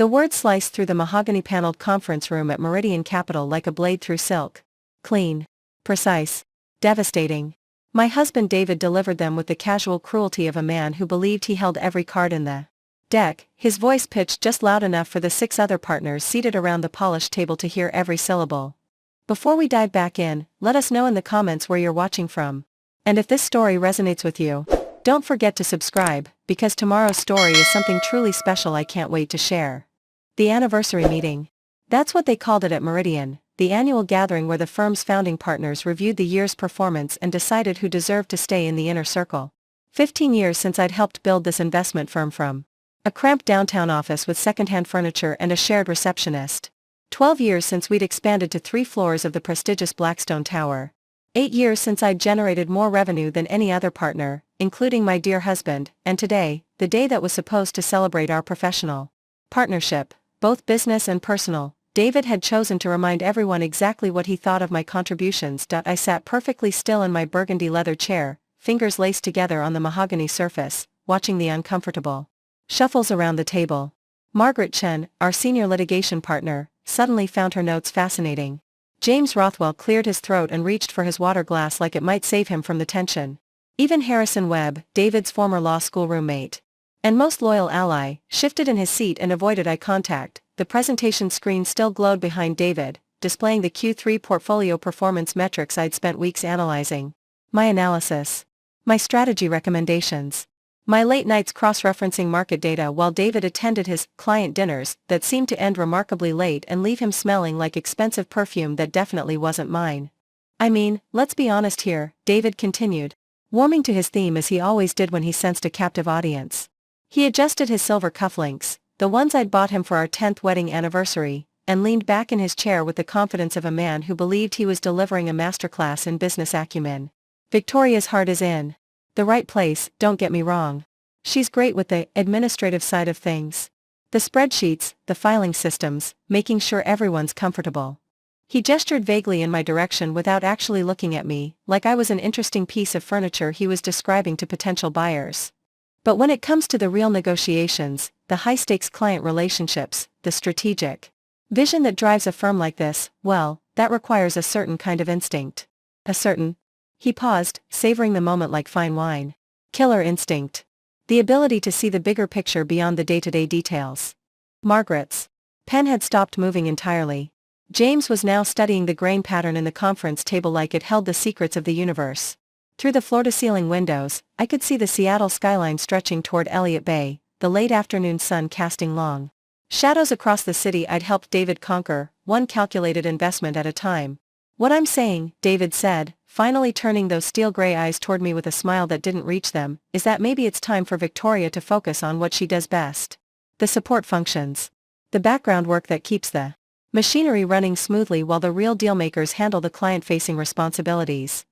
The words sliced through the mahogany-paneled conference room at Meridian Capital like a blade through silk. Clean. Precise. Devastating. My husband David delivered them with the casual cruelty of a man who believed he held every card in the deck, his voice pitched just loud enough for the 6 other partners seated around the polished table to hear every syllable. Before we dive back in, let us know in the comments where you're watching from. And if this story resonates with you, don't forget to subscribe, because tomorrow's story is something truly special I can't wait to share. The anniversary meeting. That's what they called it at Meridian, the annual gathering where the firm's founding partners reviewed the year's performance and decided who deserved to stay in the inner circle. 15 years since I'd helped build this investment firm from a cramped downtown office with secondhand furniture and a shared receptionist. 12 years since we'd expanded to 3 floors of the prestigious Blackstone Tower. 8 years since I'd generated more revenue than any other partner, including my dear husband, and today, the day that was supposed to celebrate our professional partnership, both business and personal, David had chosen to remind everyone exactly what he thought of my contributions. I sat perfectly still in my burgundy leather chair, fingers laced together on the mahogany surface, watching the uncomfortable shuffles around the table. Margaret Chen, our senior litigation partner, suddenly found her notes fascinating. James Rothwell cleared his throat and reached for his water glass like it might save him from the tension. Even Harrison Webb, David's former law school roommate and most loyal ally, shifted in his seat and avoided eye contact. The presentation screen still glowed behind David, displaying the Q3 portfolio performance metrics I'd spent weeks analyzing. My analysis. My strategy recommendations. My late nights cross-referencing market data while David attended his client dinners that seemed to end remarkably late and leave him smelling like expensive perfume that definitely wasn't mine. I mean, let's be honest here, David continued, warming to his theme as he always did when he sensed a captive audience. He adjusted his silver cufflinks, the ones I'd bought him for our 10th wedding anniversary, and leaned back in his chair with the confidence of a man who believed he was delivering a masterclass in business acumen. Victoria's heart is in the right place, don't get me wrong. She's great with the administrative side of things. The spreadsheets, the filing systems, making sure everyone's comfortable. He gestured vaguely in my direction without actually looking at me, like I was an interesting piece of furniture he was describing to potential buyers. But when it comes to the real negotiations, the high-stakes client relationships, the strategic vision that drives a firm like this, well, that requires a certain kind of instinct. A certain. He paused, savoring the moment like fine wine. Killer instinct. The ability to see the bigger picture beyond the day-to-day details. Margaret's pen had stopped moving entirely. James was now studying the grain pattern in the conference table like it held the secrets of the universe. Through the floor-to-ceiling windows, I could see the Seattle skyline stretching toward Elliott Bay, the late afternoon sun casting long shadows across the city I'd helped David conquer, one calculated investment at a time. What I'm saying, David said, finally turning those steel-gray eyes toward me with a smile that didn't reach them, is that maybe it's time for Victoria to focus on what she does best. The support functions. The background work that keeps the machinery running smoothly while the real dealmakers handle the client-facing responsibilities.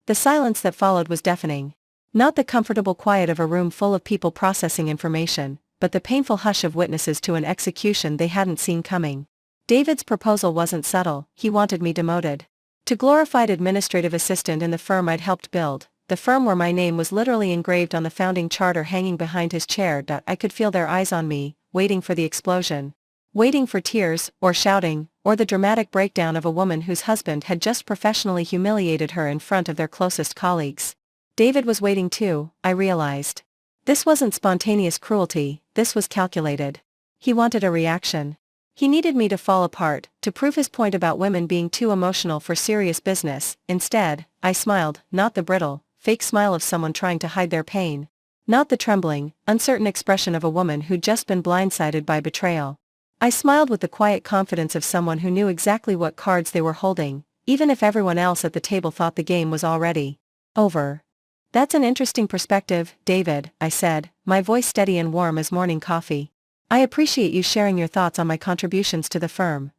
The silence that followed was deafening. Not the comfortable quiet of a room full of people processing information, but the painful hush of witnesses to an execution they hadn't seen coming. David's proposal wasn't subtle, he wanted me demoted to glorified administrative assistant in the firm I'd helped build, the firm where my name was literally engraved on the founding charter hanging behind his chair. I could feel their eyes on me, waiting for the explosion. Waiting for tears, or shouting, or the dramatic breakdown of a woman whose husband had just professionally humiliated her in front of their closest colleagues. David was waiting too, I realized. This wasn't spontaneous cruelty, this was calculated. He wanted a reaction. He needed me to fall apart, to prove his point about women being too emotional for serious business. Instead, I smiled, not the brittle, fake smile of someone trying to hide their pain. Not the trembling, uncertain expression of a woman who'd just been blindsided by betrayal. I smiled with the quiet confidence of someone who knew exactly what cards they were holding, even if everyone else at the table thought the game was already over. That's an interesting perspective, David, I said, my voice steady and warm as morning coffee. I appreciate you sharing your thoughts on my contributions to the firm.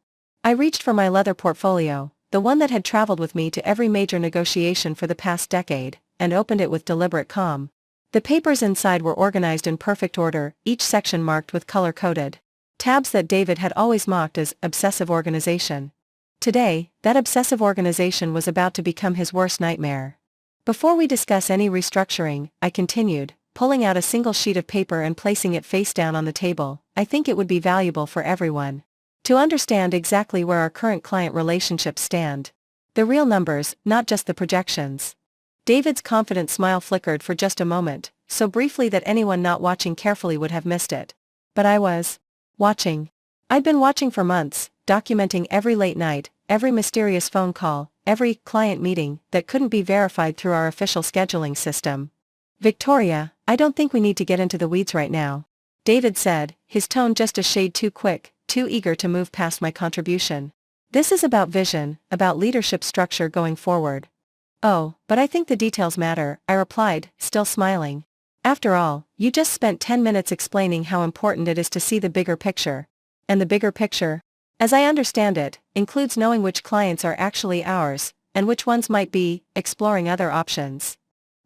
I reached for my leather portfolio, the one that had traveled with me to every major negotiation for the past decade, and opened it with deliberate calm. The papers inside were organized in perfect order, each section marked with color-coded tabs that David had always mocked as obsessive organization. Today, that obsessive organization was about to become his worst nightmare. Before we discuss any restructuring, I continued, pulling out a single sheet of paper and placing it face down on the table. I think it would be valuable for everyone to understand exactly where our current client relationships stand. The real numbers, not just the projections. David's confident smile flickered for just a moment, so briefly that anyone not watching carefully would have missed it. But I was watching. I'd been watching for months, documenting every late night, every mysterious phone call, every client meeting that couldn't be verified through our official scheduling system. Victoria, I don't think we need to get into the weeds right now, David said, his tone just a shade too quick, too eager to move past my contribution. This is about vision, about leadership structure going forward. Oh, but I think the details matter, I replied, still smiling. After all, you just spent 10 minutes explaining how important it is to see the bigger picture. And the bigger picture, as I understand it, includes knowing which clients are actually ours, and which ones might be, exploring other options.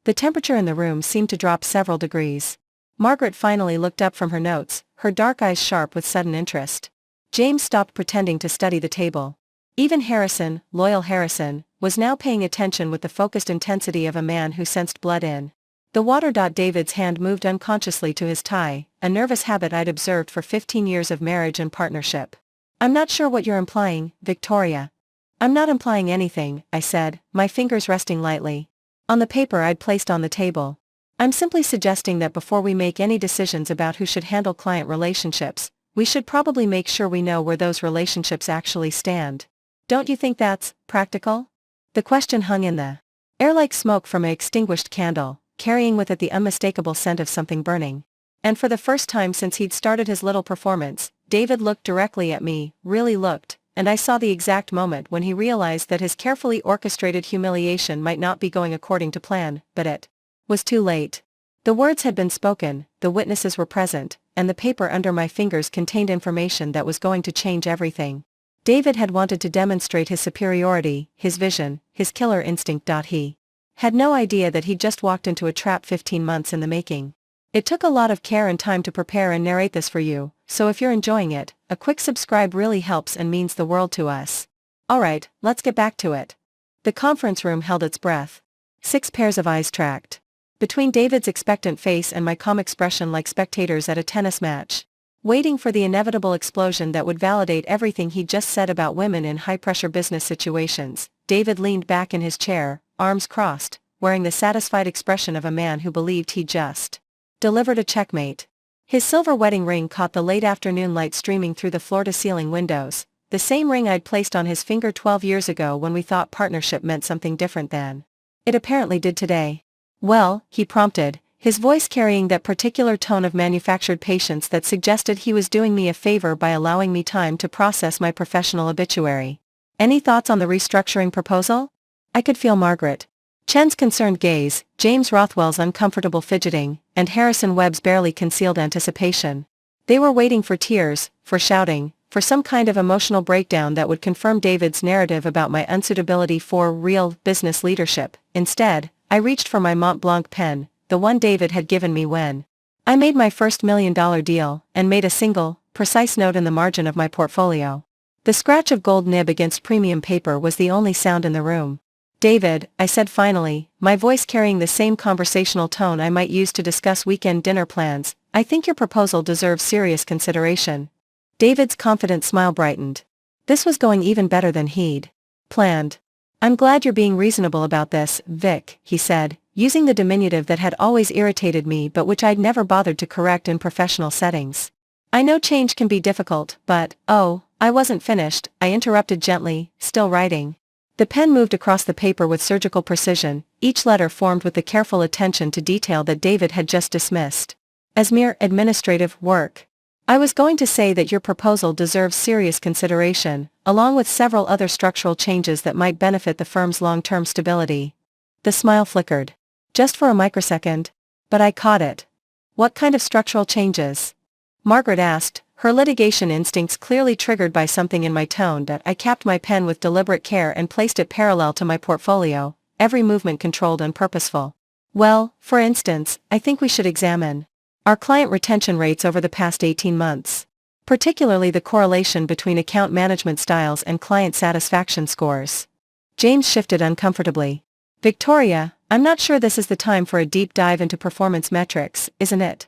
The temperature in the room seemed to drop several degrees. Margaret finally looked up from her notes, her dark eyes sharp with sudden interest. James stopped pretending to study the table. Even Harrison, loyal Harrison, was now paying attention with the focused intensity of a man who sensed blood in the water. David's hand moved unconsciously to his tie, a nervous habit I'd observed for 15 years of marriage and partnership. I'm not sure what you're implying, Victoria. I'm not implying anything, I said, my fingers resting lightly on the paper I'd placed on the table. I'm simply suggesting that before we make any decisions about who should handle client relationships, we should probably make sure we know where those relationships actually stand. Don't you think that's practical? The question hung in the air like smoke from an extinguished candle, carrying with it the unmistakable scent of something burning. And for the first time since he'd started his little performance, David looked directly at me, really looked, and I saw the exact moment when he realized that his carefully orchestrated humiliation might not be going according to plan, but it was too late. The words had been spoken, the witnesses were present, and the paper under my fingers contained information that was going to change everything. David had wanted to demonstrate his superiority, his vision, his killer instinct. He had no idea that he'd just walked into a trap 15 months in the making. It took a lot of care and time to prepare and narrate this for you, so if you're enjoying it, a quick subscribe really helps and means the world to us. Alright, let's get back to it. The conference room held its breath. 6 pairs of eyes tracked between David's expectant face and my calm expression like spectators at a tennis match, waiting for the inevitable explosion that would validate everything he'd just said about women in high-pressure business situations. David leaned back in his chair, arms crossed, wearing the satisfied expression of a man who believed he'd just delivered a checkmate. His silver wedding ring caught the late afternoon light streaming through the floor-to-ceiling windows, the same ring I'd placed on his finger 12 years ago when we thought partnership meant something different than it apparently did today. Well, he prompted, his voice carrying that particular tone of manufactured patience that suggested he was doing me a favor by allowing me time to process my professional obituary. Any thoughts on the restructuring proposal? I could feel Margaret Chen's concerned gaze, James Rothwell's uncomfortable fidgeting, and Harrison Webb's barely concealed anticipation. They were waiting for tears, for shouting, for some kind of emotional breakdown that would confirm David's narrative about my unsuitability for real business leadership. Instead, I reached for my Mont Blanc pen, the one David had given me when I made my first $1 million deal, and made a single, precise note in the margin of my portfolio. The scratch of gold nib against premium paper was the only sound in the room. David, I said finally, my voice carrying the same conversational tone I might use to discuss weekend dinner plans, I think your proposal deserves serious consideration. David's confident smile brightened. This was going even better than he'd planned. I'm glad you're being reasonable about this, Vic, he said, using the diminutive that had always irritated me but which I'd never bothered to correct in professional settings. I know change can be difficult, but, oh, I wasn't finished, I interrupted gently, still writing. The pen moved across the paper with surgical precision, each letter formed with the careful attention to detail that David had just dismissed as mere administrative work. I was going to say that your proposal deserves serious consideration, along with several other structural changes that might benefit the firm's long-term stability. The smile flickered. Just for a microsecond. But I caught it. What kind of structural changes? Margaret asked, her litigation instincts clearly triggered by something in my tone. That I capped my pen with deliberate care and placed it parallel to my portfolio, every movement controlled and purposeful. Well, for instance, I think we should examine our client retention rates over the past 18 months. Particularly the correlation between account management styles and client satisfaction scores. James shifted uncomfortably. Victoria, I'm not sure this is the time for a deep dive into performance metrics, isn't it?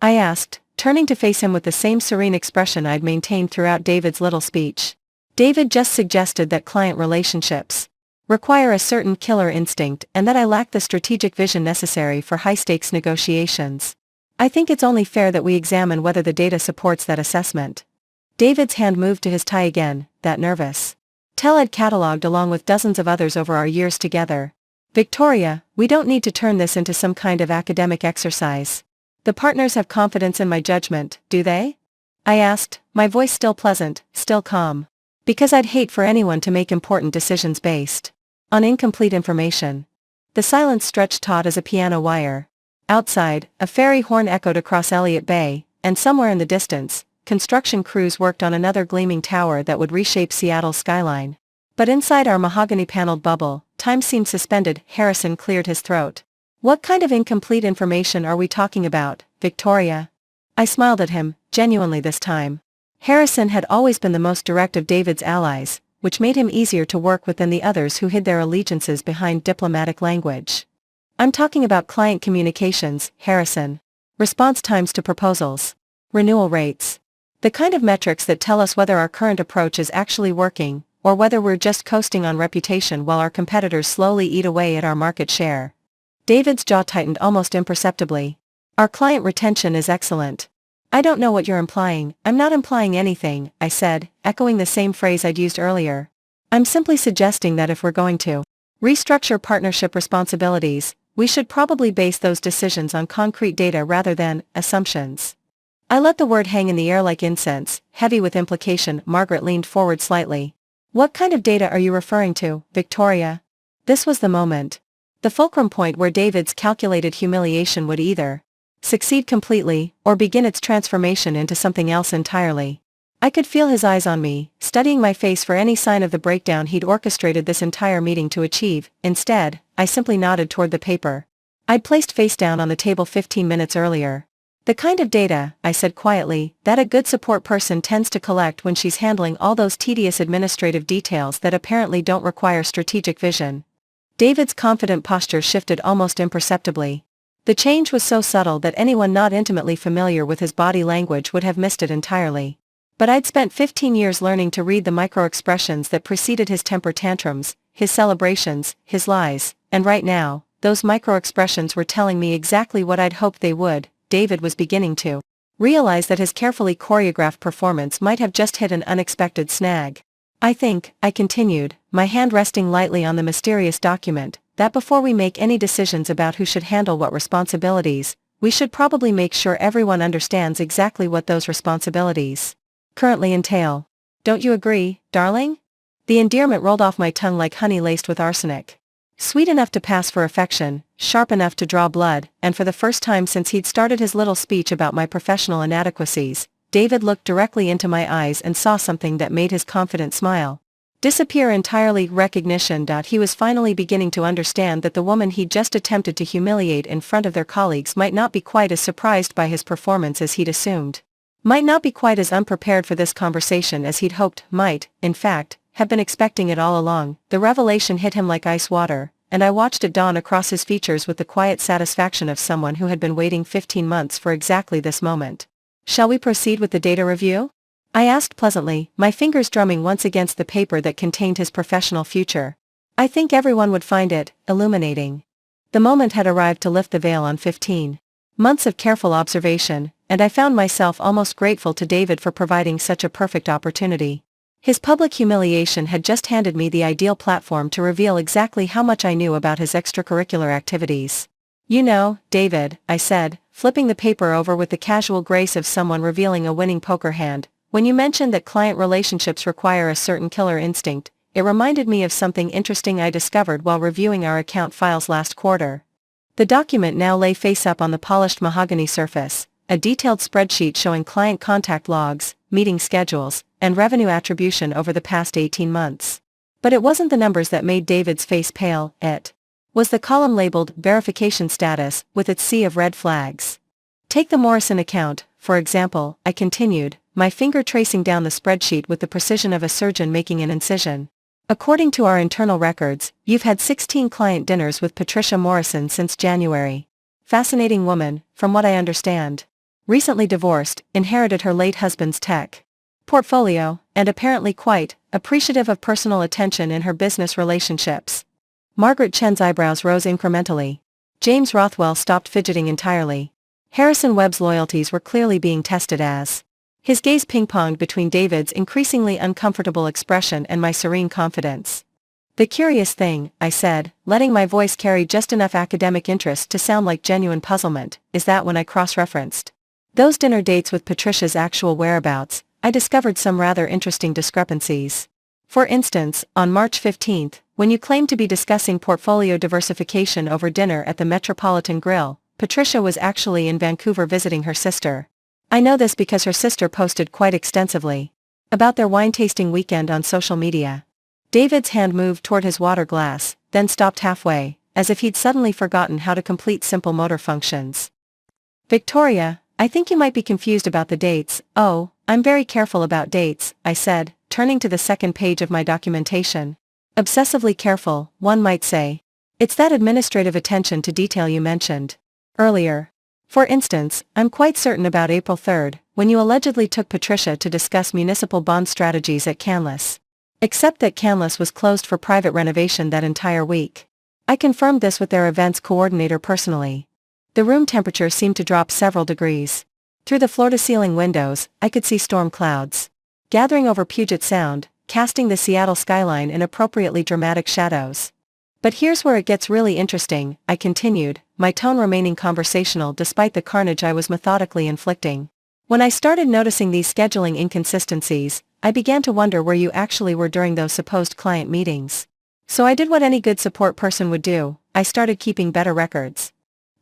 I asked, turning to face him with the same serene expression I'd maintained throughout David's little speech. David just suggested that client relationships require a certain killer instinct and that I lack the strategic vision necessary for high-stakes negotiations. I think it's only fair that we examine whether the data supports that assessment. David's hand moved to his tie again, that nervous tell I'd catalogued along with dozens of others over our years together. Victoria, we don't need to turn this into some kind of academic exercise. The partners have confidence in my judgment, do they? I asked, my voice still pleasant, still calm. Because I'd hate for anyone to make important decisions based on incomplete information. The silence stretched taut as a piano wire. Outside, a ferry horn echoed across Elliott Bay, and somewhere in the distance, construction crews worked on another gleaming tower that would reshape Seattle's skyline. But inside our mahogany-paneled bubble, time seemed suspended. Harrison cleared his throat. What kind of incomplete information are we talking about, Victoria? I smiled at him, genuinely this time. Harrison had always been the most direct of David's allies, which made him easier to work with than the others who hid their allegiances behind diplomatic language. I'm talking about client communications, Harrison. Response times to proposals. Renewal rates. The kind of metrics that tell us whether our current approach is actually working, or whether we're just coasting on reputation while our competitors slowly eat away at our market share. David's jaw tightened almost imperceptibly. Our client retention is excellent. I don't know what you're implying. I'm not implying anything, I said, echoing the same phrase I'd used earlier. I'm simply suggesting that if we're going to restructure partnership responsibilities, we should probably base those decisions on concrete data rather than assumptions. I let the word hang in the air like incense, heavy with implication. Margaret leaned forward slightly. What kind of data are you referring to, Victoria? This was the moment. The fulcrum point where David's calculated humiliation would either succeed completely, or begin its transformation into something else entirely. I could feel his eyes on me, studying my face for any sign of the breakdown he'd orchestrated this entire meeting to achieve. Instead, I simply nodded toward the paper I'd placed face down on the table 15 minutes earlier. The kind of data, I said quietly, that a good support person tends to collect when she's handling all those tedious administrative details that apparently don't require strategic vision. David's confident posture shifted almost imperceptibly. The change was so subtle that anyone not intimately familiar with his body language would have missed it entirely. But I'd spent 15 years learning to read the micro-expressions that preceded his temper tantrums, his celebrations, his lies, and right now, those micro-expressions were telling me exactly what I'd hoped they would. David was beginning to realize that his carefully choreographed performance might have just hit an unexpected snag. I think, I continued, my hand resting lightly on the mysterious document, that before we make any decisions about who should handle what responsibilities, we should probably make sure everyone understands exactly what those responsibilities currently entail. Don't you agree, darling? The endearment rolled off my tongue like honey laced with arsenic. Sweet enough to pass for affection, sharp enough to draw blood, and for the first time since he'd started his little speech about my professional inadequacies, David looked directly into my eyes and saw something that made his confident smile disappear entirely. Recognition. He was finally beginning to understand that the woman he'd just attempted to humiliate in front of their colleagues might not be quite as surprised by his performance as he'd assumed. Might not be quite as unprepared for this conversation as he'd hoped. Might, in fact, have been expecting it all along. The revelation hit him like ice water, and I watched it dawn across his features with the quiet satisfaction of someone who had been waiting 15 months for exactly this moment. Shall we proceed with the data review? I asked pleasantly, my fingers drumming once against the paper that contained his professional future. I think everyone would find it illuminating. The moment had arrived to lift the veil on 15 months of careful observation, and I found myself almost grateful to David for providing such a perfect opportunity. His public humiliation had just handed me the ideal platform to reveal exactly how much I knew about his extracurricular activities. You know, David, I said, flipping the paper over with the casual grace of someone revealing a winning poker hand, when you mentioned that client relationships require a certain killer instinct, it reminded me of something interesting I discovered while reviewing our account files last quarter. The document now lay face up on the polished mahogany surface, a detailed spreadsheet showing client contact logs, meeting schedules, and revenue attribution over the past 18 months. But it wasn't the numbers that made David's face pale, it was the column labeled verification status with its sea of red flags. Take the Morrison account, for example, I continued, my finger tracing down the spreadsheet with the precision of a surgeon making an incision. According to our internal records, you've had 16 client dinners with Patricia Morrison since January. Fascinating woman, from what I understand. Recently divorced, inherited her late husband's tech portfolio, and apparently quite appreciative of personal attention in her business relationships. Margaret Chen's eyebrows rose incrementally. James Rothwell stopped fidgeting entirely. Harrison Webb's loyalties were clearly being tested as. His gaze ping-ponged between David's increasingly uncomfortable expression and my serene confidence. The curious thing, I said, letting my voice carry just enough academic interest to sound like genuine puzzlement, is that when I cross-referenced those dinner dates with Patricia's actual whereabouts, I discovered some rather interesting discrepancies. For instance, on March 15, when you claimed to be discussing portfolio diversification over dinner at the Metropolitan Grill, Patricia was actually in Vancouver visiting her sister. I know this because her sister posted quite extensively about their wine-tasting weekend on social media. David's hand moved toward his water glass, then stopped halfway, as if he'd suddenly forgotten how to complete simple motor functions. Victoria, I think you might be confused about the dates. Oh, I'm very careful about dates, I said, turning to the second page of my documentation. Obsessively careful, one might say. It's that administrative attention to detail you mentioned earlier. For instance, I'm quite certain about April 3rd, when you allegedly took Patricia to discuss municipal bond strategies at Canlis. Except that Canlis was closed for private renovation that entire week. I confirmed this with their events coordinator personally. The room temperature seemed to drop several degrees. Through the floor-to-ceiling windows, I could see storm clouds gathering over Puget Sound, casting the Seattle skyline in appropriately dramatic shadows. But here's where it gets really interesting, I continued, my tone remaining conversational despite the carnage I was methodically inflicting. When I started noticing these scheduling inconsistencies, I began to wonder where you actually were during those supposed client meetings. So I did what any good support person would do, I started keeping better records.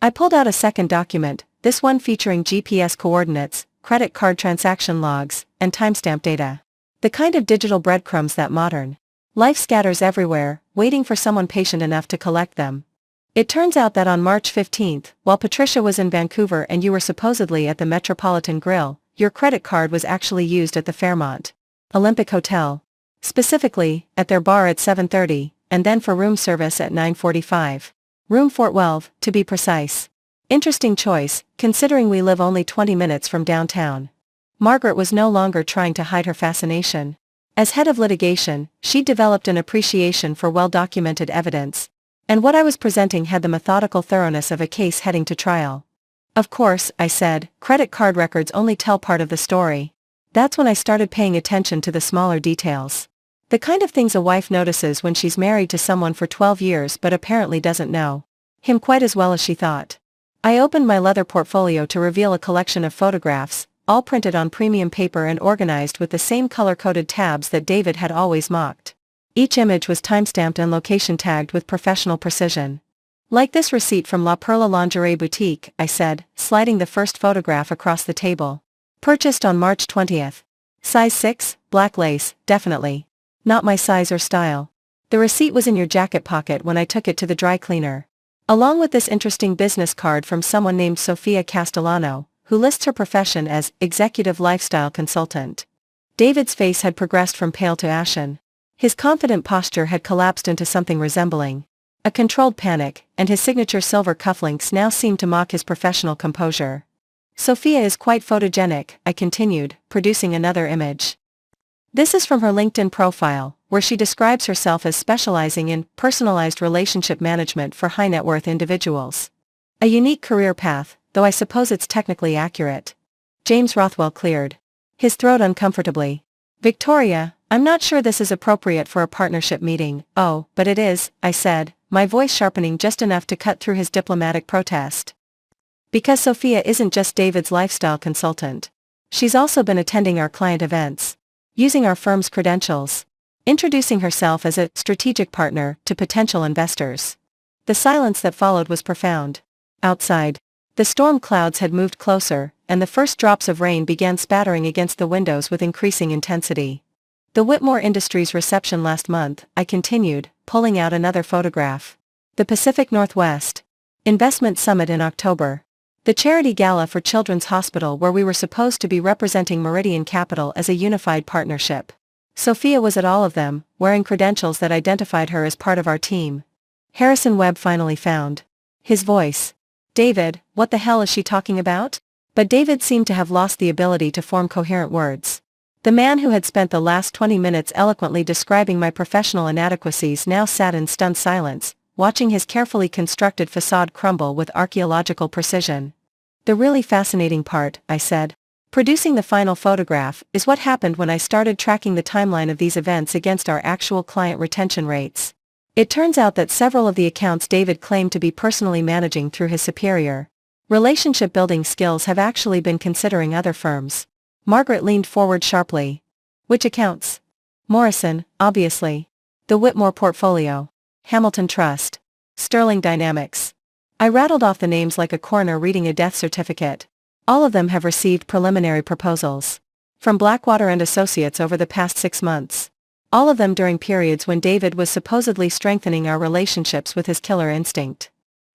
I pulled out a second document, this one featuring GPS coordinates, credit card transaction logs, and timestamp data. The kind of digital breadcrumbs that modern life scatters everywhere, waiting for someone patient enough to collect them. It turns out that on March 15th, while Patricia was in Vancouver and you were supposedly at the Metropolitan Grill, your credit card was actually used at the Fairmont Olympic Hotel. Specifically, at their bar at 7:30, and then for room service at 9:45. Room 412, to be precise. Interesting choice, considering we live only 20 minutes from downtown. Margaret was no longer trying to hide her fascination. As head of litigation, she'd developed an appreciation for well-documented evidence. And what I was presenting had the methodical thoroughness of a case heading to trial. Of course, I said, credit card records only tell part of the story. That's when I started paying attention to the smaller details. The kind of things a wife notices when she's married to someone for 12 years but apparently doesn't know him quite as well as she thought. I opened my leather portfolio to reveal a collection of photographs, all printed on premium paper and organized with the same color-coded tabs that David had always mocked. Each image was timestamped and location tagged with professional precision. Like this receipt from La Perla Lingerie Boutique, I said, sliding the first photograph across the table. Purchased on March 20th. Size 6, black lace, definitely. Not my size or style. The receipt was in your jacket pocket when I took it to the dry cleaner. Along with this interesting business card from someone named Sofia Castellano, who lists her profession as executive lifestyle consultant. David's face had progressed from pale to ashen. His confident posture had collapsed into something resembling a controlled panic, and his signature silver cufflinks now seemed to mock his professional composure. Sophia is quite photogenic, I continued, producing another image. This is from her LinkedIn profile, where she describes herself as specializing in personalized relationship management for high-net-worth individuals. A unique career path, though I suppose it's technically accurate. James Rothwell cleared his throat uncomfortably. Victoria, I'm not sure this is appropriate for a partnership meeting. Oh, but it is, I said, my voice sharpening just enough to cut through his diplomatic protest. Because Sophia isn't just David's lifestyle consultant. She's also been attending our client events. Using our firm's credentials. Introducing herself as a strategic partner to potential investors. The silence that followed was profound. Outside, the storm clouds had moved closer, and the first drops of rain began spattering against the windows with increasing intensity. The Whitmore Industries reception last month, I continued, pulling out another photograph. The Pacific Northwest Investment Summit in October. The charity gala for Children's Hospital where we were supposed to be representing Meridian Capital as a unified partnership. Sophia was at all of them, wearing credentials that identified her as part of our team. Harrison Webb finally found his voice. David, what the hell is she talking about? But David seemed to have lost the ability to form coherent words. The man who had spent the last 20 minutes eloquently describing my professional inadequacies now sat in stunned silence, watching his carefully constructed facade crumble with archaeological precision. The really fascinating part, I said. Producing the final photograph is what happened when I started tracking the timeline of these events against our actual client retention rates. It turns out that several of the accounts David claimed to be personally managing through his superior relationship building skills have actually been considering other firms. Margaret leaned forward sharply. Which accounts? Morrison, obviously. The Whitmore portfolio. Hamilton Trust. Sterling Dynamics. I rattled off the names like a coroner reading a death certificate. All of them have received preliminary proposals from Blackwater and Associates over the past 6 months. All of them during periods when David was supposedly strengthening our relationships with his killer instinct.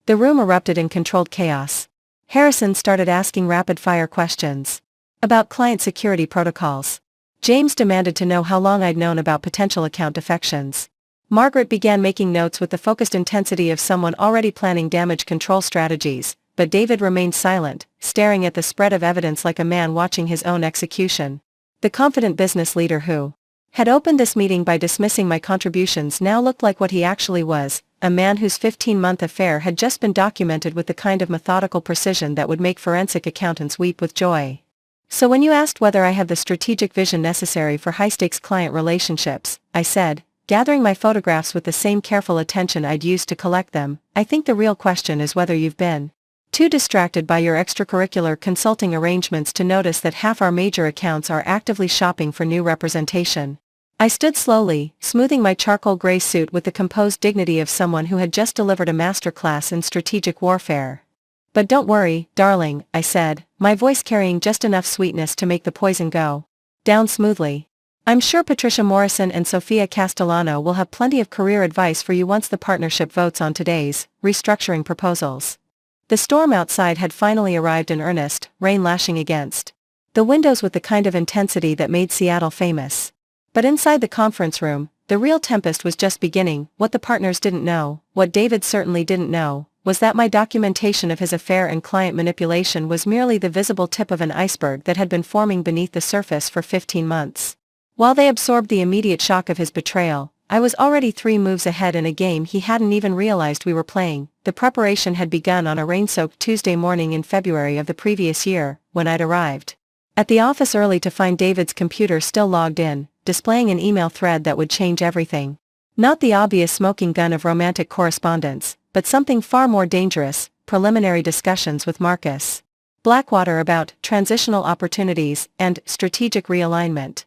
The room erupted in controlled chaos. Harrison started asking rapid-fire questions about client security protocols. James demanded to know how long I'd known about potential account defections. Margaret began making notes with the focused intensity of someone already planning damage control strategies, but David remained silent, staring at the spread of evidence like a man watching his own execution. The confident business leader who had opened this meeting by dismissing my contributions now looked like what he actually was, a man whose 15-month affair had just been documented with the kind of methodical precision that would make forensic accountants weep with joy. So when you asked whether I have the strategic vision necessary for high-stakes client relationships, I said, gathering my photographs with the same careful attention I'd used to collect them, I think the real question is whether you've been too distracted by your extracurricular consulting arrangements to notice that half our major accounts are actively shopping for new representation. I stood slowly, smoothing my charcoal gray suit with the composed dignity of someone who had just delivered a masterclass in strategic warfare. But don't worry, darling, I said, my voice carrying just enough sweetness to make the poison go down smoothly. I'm sure Patricia Morrison and Sophia Castellano will have plenty of career advice for you once the partnership votes on today's restructuring proposals. The storm outside had finally arrived in earnest, rain lashing against the windows with the kind of intensity that made Seattle famous. But inside the conference room, the real tempest was just beginning. What the partners didn't know, what David certainly didn't know, was that my documentation of his affair and client manipulation was merely the visible tip of an iceberg that had been forming beneath the surface for 15 months. While they absorbed the immediate shock of his betrayal, I was already 3 moves ahead in a game he hadn't even realized we were playing. The preparation had begun on a rain-soaked Tuesday morning in February of the previous year, when I'd arrived at the office early to find David's computer still logged in, displaying an email thread that would change everything. Not the obvious smoking gun of romantic correspondence, but something far more dangerous: preliminary discussions with Marcus Blackwater about transitional opportunities and strategic realignment.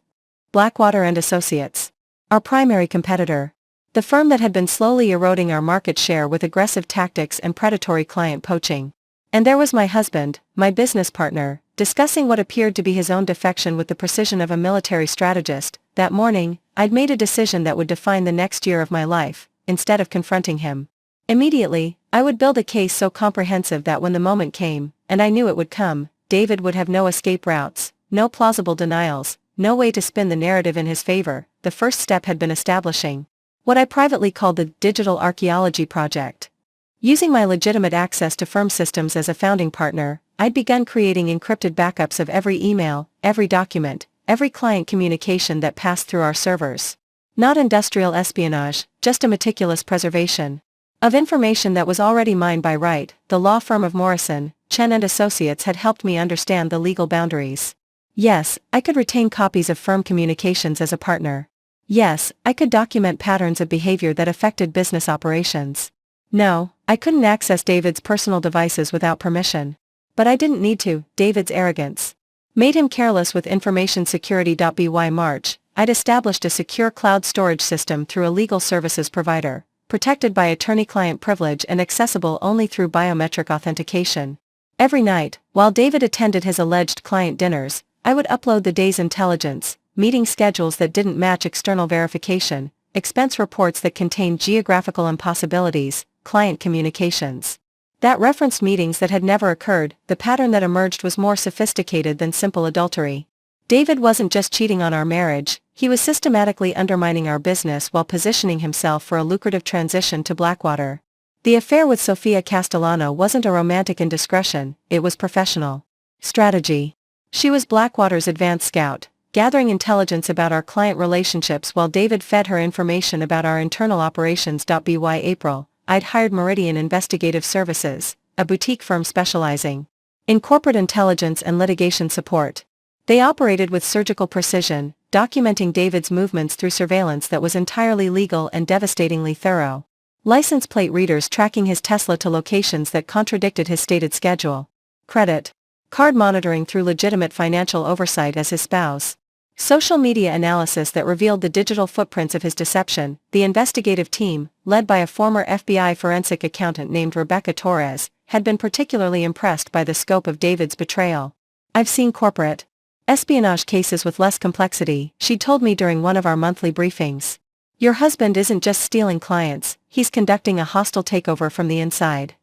Blackwater and Associates, our primary competitor, the firm that had been slowly eroding our market share with aggressive tactics and predatory client poaching. And there was my husband, my business partner, discussing what appeared to be his own defection with the precision of a military strategist. That morning, I'd made a decision that would define the next year of my life. Instead of confronting him immediately, I would build a case so comprehensive that when the moment came, and I knew it would come, David would have no escape routes, no plausible denials, no way to spin the narrative in his favor. The first step had been establishing what I privately called the Digital Archaeology Project. Using my legitimate access to firm systems as a founding partner, I'd begun creating encrypted backups of every email, every document, every client communication that passed through our servers. Not industrial espionage, just a meticulous preservation of information that was already mine by right. The law firm of Morrison, Chen and Associates had helped me understand the legal boundaries. Yes, I could retain copies of firm communications as a partner. Yes, I could document patterns of behavior that affected business operations. No, I couldn't access David's personal devices without permission. But I didn't need to. David's arrogance made him careless with information security. By March, I'd established a secure cloud storage system through a legal services provider, protected by attorney-client privilege and accessible only through biometric authentication. Every night, while David attended his alleged client dinners, I would upload the day's intelligence, meeting schedules that didn't match external verification, expense reports that contained geographical impossibilities, client communications that referenced meetings that had never occurred. The pattern that emerged was more sophisticated than simple adultery. David wasn't just cheating on our marriage, he was systematically undermining our business while positioning himself for a lucrative transition to Blackwater. The affair with Sofia Castellano wasn't a romantic indiscretion, it was professional strategy. She was Blackwater's advanced scout, gathering intelligence about our client relationships while David fed her information about our internal operations. By April, I'd hired Meridian Investigative Services, a boutique firm specializing in corporate intelligence and litigation support. They operated with surgical precision, documenting David's movements through surveillance that was entirely legal and devastatingly thorough. License plate readers tracking his Tesla to locations that contradicted his stated schedule. Credit card monitoring through legitimate financial oversight as his spouse. Social media analysis that revealed the digital footprints of his deception. The investigative team, led by a former FBI forensic accountant named Rebecca Torres, had been particularly impressed by the scope of David's betrayal. "I've seen corporate espionage cases with less complexity," she told me during one of our monthly briefings. "Your husband isn't just stealing clients, he's conducting a hostile takeover from the inside."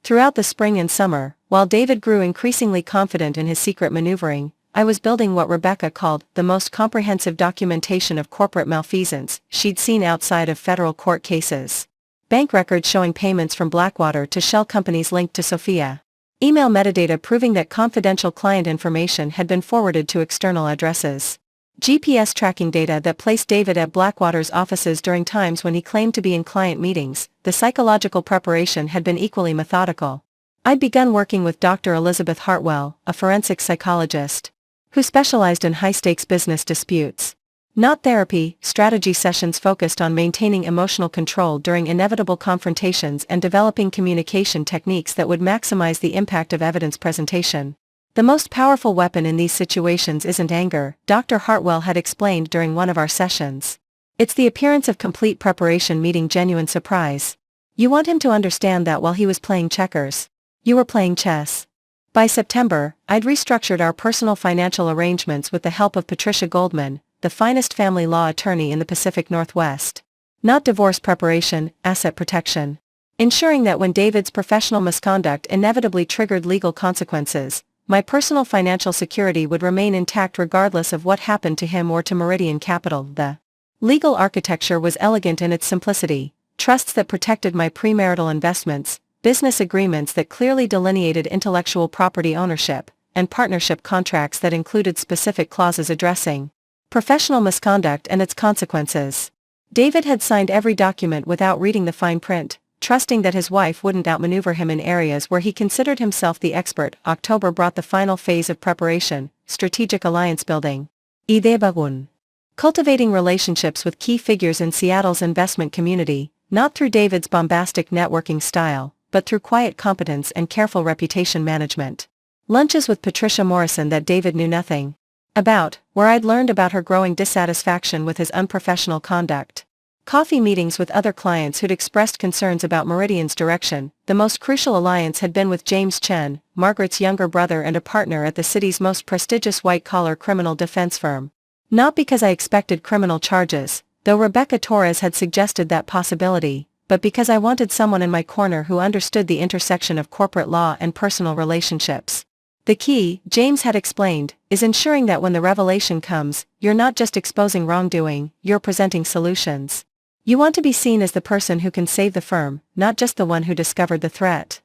Throughout the spring and summer, while David grew increasingly confident in his secret maneuvering, I was building what Rebecca called the most comprehensive documentation of corporate malfeasance she'd seen outside of federal court cases. Bank records showing payments from Blackwater to shell companies linked to Sofia. Email metadata proving that confidential client information had been forwarded to external addresses. GPS tracking data that placed David at Blackwater's offices during times when he claimed to be in client meetings. The psychological preparation had been equally methodical. I'd begun working with Dr. Elizabeth Hartwell, a forensic psychologist, who specialized in high-stakes business disputes. Not therapy, strategy sessions focused on maintaining emotional control during inevitable confrontations and developing communication techniques that would maximize the impact of evidence presentation. "The most powerful weapon in these situations isn't anger," Dr. Hartwell had explained during one of our sessions. "It's the appearance of complete preparation meeting genuine surprise. You want him to understand that while he was playing checkers, you were playing chess." By September, I'd restructured our personal financial arrangements with the help of Patricia Goldman, the finest family law attorney in the Pacific Northwest. Not divorce preparation, asset protection. Ensuring that when David's professional misconduct inevitably triggered legal consequences, my personal financial security would remain intact regardless of what happened to him or to Meridian Capital. The legal architecture was elegant in its simplicity: trusts that protected my premarital investments, business agreements that clearly delineated intellectual property ownership, and partnership contracts that included specific clauses addressing professional misconduct and its consequences. David had signed every document without reading the fine print, trusting that his wife wouldn't outmaneuver him in areas where he considered himself the expert. October brought the final phase of preparation: strategic alliance building. Idebagun. Cultivating relationships with key figures in Seattle's investment community, not through David's bombastic networking style, but through quiet competence and careful reputation management. Lunches with Patricia Morrison that David knew nothing about, where I'd learned about her growing dissatisfaction with his unprofessional conduct. Coffee meetings with other clients who'd expressed concerns about Meridian's direction. The most crucial alliance had been with James Chen, Margaret's younger brother and a partner at the city's most prestigious white-collar criminal defense firm. Not because I expected criminal charges, though Rebecca Torres had suggested that possibility, but because I wanted someone in my corner who understood the intersection of corporate law and personal relationships. "The key," James had explained, "is ensuring that when the revelation comes, you're not just exposing wrongdoing, you're presenting solutions. You want to be seen as the person who can save the firm, not just the one who discovered the threat."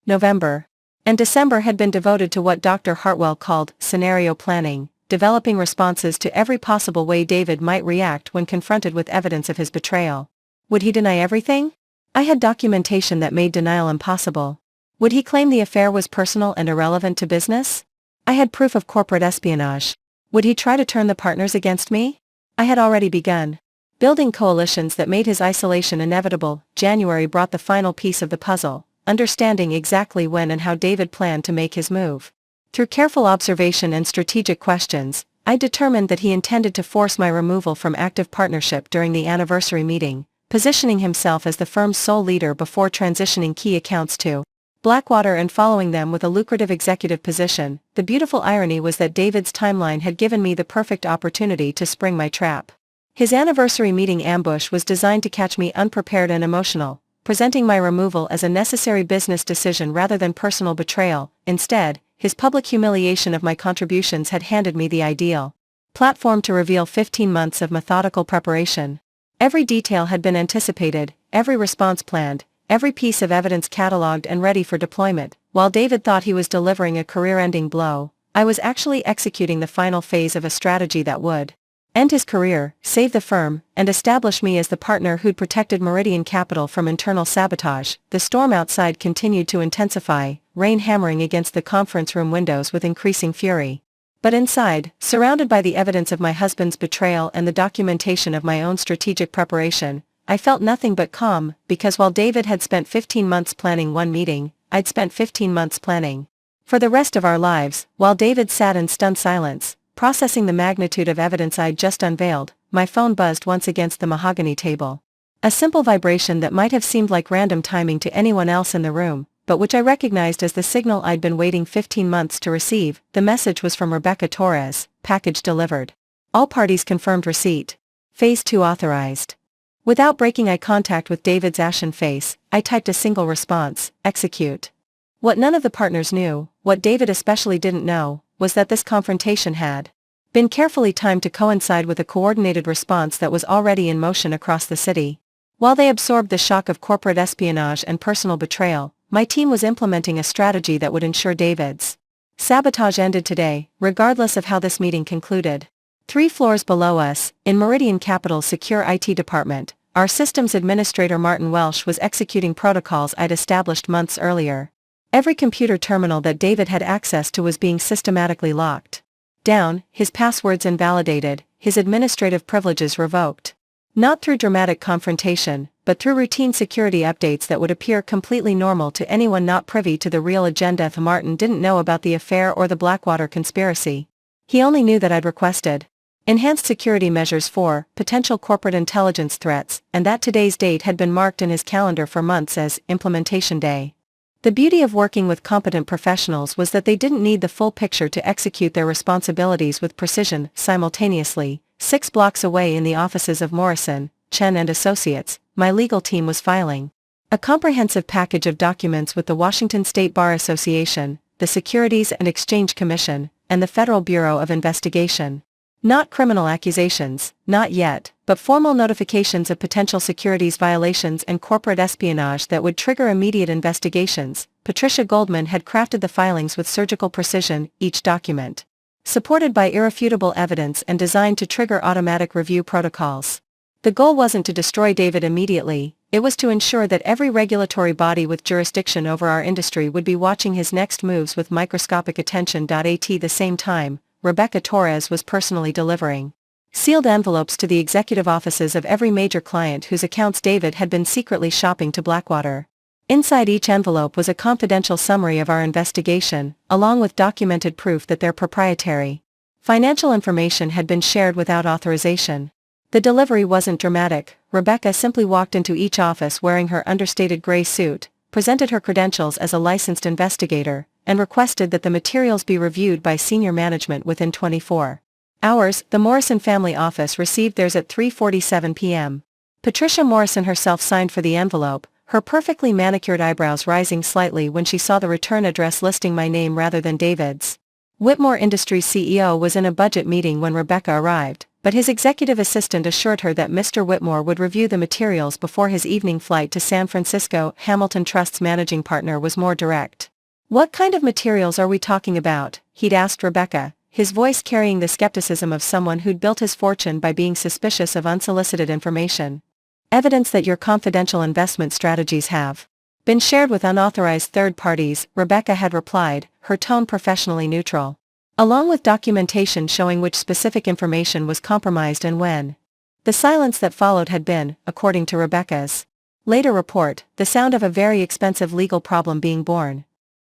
November and December had been devoted to what Dr. Hartwell called scenario planning, developing responses to every possible way David might react when confronted with evidence of his betrayal. Would he deny everything? I had documentation that made denial impossible. Would he claim the affair was personal and irrelevant to business? I had proof of corporate espionage. Would he try to turn the partners against me? I had already begun building coalitions that made his isolation inevitable. January brought the final piece of the puzzle, understanding exactly when and how David planned to make his move. Through careful observation and strategic questions, I determined that he intended to force my removal from active partnership during the anniversary meeting, positioning himself as the firm's sole leader before transitioning key accounts to Blackwater and following them with a lucrative executive position. The beautiful irony was that David's timeline had given me the perfect opportunity to spring my trap. His anniversary meeting ambush was designed to catch me unprepared and emotional, presenting my removal as a necessary business decision rather than personal betrayal. Instead, his public humiliation of my contributions had handed me the ideal platform to reveal 15 months of methodical preparation. Every detail had been anticipated, every response planned, every piece of evidence catalogued and ready for deployment. While David thought he was delivering a career-ending blow, I was actually executing the final phase of a strategy that would end his career, save the firm, and establish me as the partner who'd protected Meridian Capital from internal sabotage. The storm outside continued to intensify, rain hammering against the conference room windows with increasing fury. But inside, surrounded by the evidence of my husband's betrayal and the documentation of my own strategic preparation, I felt nothing but calm, because while David had spent 15 months planning one meeting, I'd spent 15 months planning for the rest of our lives. While David sat in stunned silence, processing the magnitude of evidence I'd just unveiled, my phone buzzed once against the mahogany table. A simple vibration that might have seemed like random timing to anyone else in the room, but which I recognized as the signal I'd been waiting 15 months to receive. The message was from Rebecca Torres: package delivered. All parties confirmed receipt. Phase 2 authorized. Without breaking eye contact with David's ashen face, I typed a single response: execute. What none of the partners knew, what David especially didn't know, was that this confrontation had been carefully timed to coincide with a coordinated response that was already in motion across the city. While they absorbed the shock of corporate espionage and personal betrayal, my team was implementing a strategy that would ensure David's sabotage ended today, regardless of how this meeting concluded. 3 floors below us, in Meridian Capital's secure IT department, our systems administrator Martin Welsh was executing protocols I'd established months earlier. Every computer terminal that David had access to was being systematically locked down, his passwords invalidated, his administrative privileges revoked. Not through dramatic confrontation, but through routine security updates that would appear completely normal to anyone not privy to the real agenda. Martin didn't know about the affair or the Blackwater conspiracy. He only knew that I'd requested enhanced security measures for potential corporate intelligence threats, and that today's date had been marked in his calendar for months as implementation day. The beauty of working with competent professionals was that they didn't need the full picture to execute their responsibilities with precision. Simultaneously, 6 blocks away in the offices of Morrison, Chen and Associates, my legal team was filing a comprehensive package of documents with the Washington State Bar Association, the Securities and Exchange Commission, and the Federal Bureau of Investigation. Not criminal accusations, not yet, but formal notifications of potential securities violations and corporate espionage that would trigger immediate investigations. Patricia Goldman had crafted the filings with surgical precision, each document supported by irrefutable evidence and designed to trigger automatic review protocols. The goal wasn't to destroy David immediately, it was to ensure that every regulatory body with jurisdiction over our industry would be watching his next moves with microscopic attention. At the same time, Rebecca Torres was personally delivering sealed envelopes to the executive offices of every major client whose accounts David had been secretly shopping to Blackwater. Inside each envelope was a confidential summary of our investigation, along with documented proof that their proprietary financial information had been shared without authorization. The delivery wasn't dramatic. Rebecca simply walked into each office wearing her understated gray suit, presented her credentials as a licensed investigator, and requested that the materials be reviewed by senior management within 24 hours. The Morrison family office received theirs at 3:47 p.m. Patricia Morrison herself signed for the envelope, her perfectly manicured eyebrows rising slightly when she saw the return address listing my name rather than David's. Whitmore Industries CEO was in a budget meeting when Rebecca arrived, but his executive assistant assured her that Mr. Whitmore would review the materials before his evening flight to San Francisco. Hamilton Trust's managing partner was more direct. "What kind of materials are we talking about?" he'd asked Rebecca, his voice carrying the skepticism of someone who'd built his fortune by being suspicious of unsolicited information. "Evidence that your confidential investment strategies have been shared with unauthorized third parties," Rebecca had replied, her tone professionally neutral. "Along with documentation showing which specific information was compromised and when." The silence that followed had been, according to Rebecca's later report, the sound of a very expensive legal problem being born.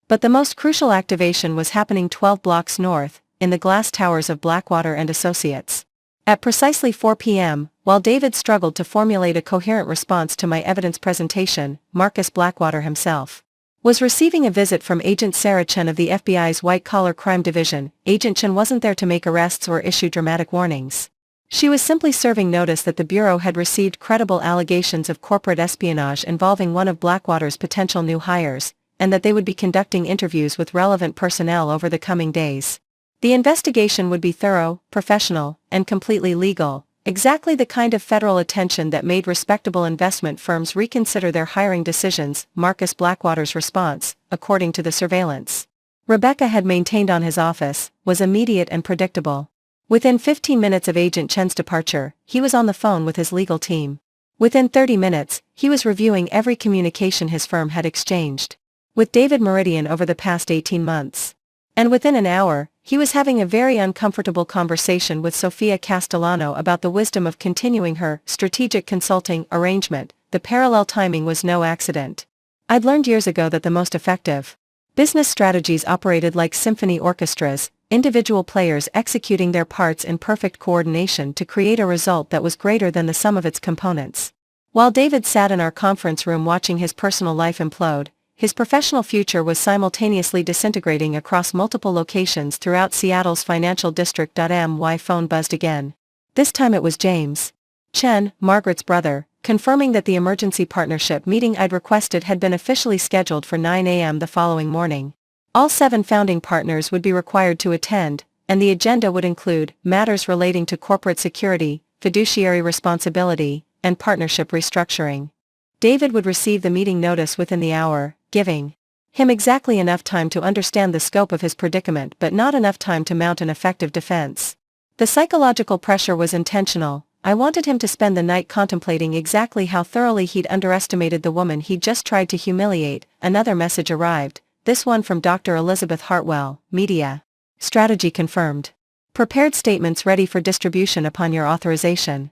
But the most crucial activation was happening 12 blocks north, in the glass towers of Blackwater and Associates. At precisely 4 p.m., while David struggled to formulate a coherent response to my evidence presentation, Marcus Blackwater himself was receiving a visit from Agent Sarah Chen of the FBI's White-Collar Crime Division. Agent Chen wasn't there to make arrests or issue dramatic warnings. She was simply serving notice that the Bureau had received credible allegations of corporate espionage involving one of Blackwater's potential new hires, and that they would be conducting interviews with relevant personnel over the coming days. The investigation would be thorough, professional, and completely legal, exactly the kind of federal attention that made respectable investment firms reconsider their hiring decisions. Marcus Blackwater's response, according to the surveillance Rebecca had maintained on his office, was immediate and predictable. Within 15 minutes of Agent Chen's departure, he was on the phone with his legal team. Within 30 minutes, he was reviewing every communication his firm had exchanged with David Meridian over the past 18 months. And within an hour, he was having a very uncomfortable conversation with Sophia Castellano about the wisdom of continuing her strategic consulting arrangement. The parallel timing was no accident. I'd learned years ago that the most effective business strategies operated like symphony orchestras, individual players executing their parts in perfect coordination to create a result that was greater than the sum of its components. While David sat in our conference room watching his personal life implode, his professional future was simultaneously disintegrating across multiple locations throughout Seattle's financial district. My phone buzzed again. This time it was James Chen, Margaret's brother, confirming that the emergency partnership meeting I'd requested had been officially scheduled for 9 a.m. the following morning. All 7 founding partners would be required to attend, and the agenda would include matters relating to corporate security, fiduciary responsibility, and partnership restructuring. David would receive the meeting notice within the hour, giving him exactly enough time to understand the scope of his predicament but not enough time to mount an effective defense. The psychological pressure was intentional. I wanted him to spend the night contemplating exactly how thoroughly he'd underestimated the woman he'd just tried to humiliate. Another message arrived, this one from Dr. Elizabeth Hartwell, Media Strategy confirmed. Prepared statements ready for distribution upon your authorization.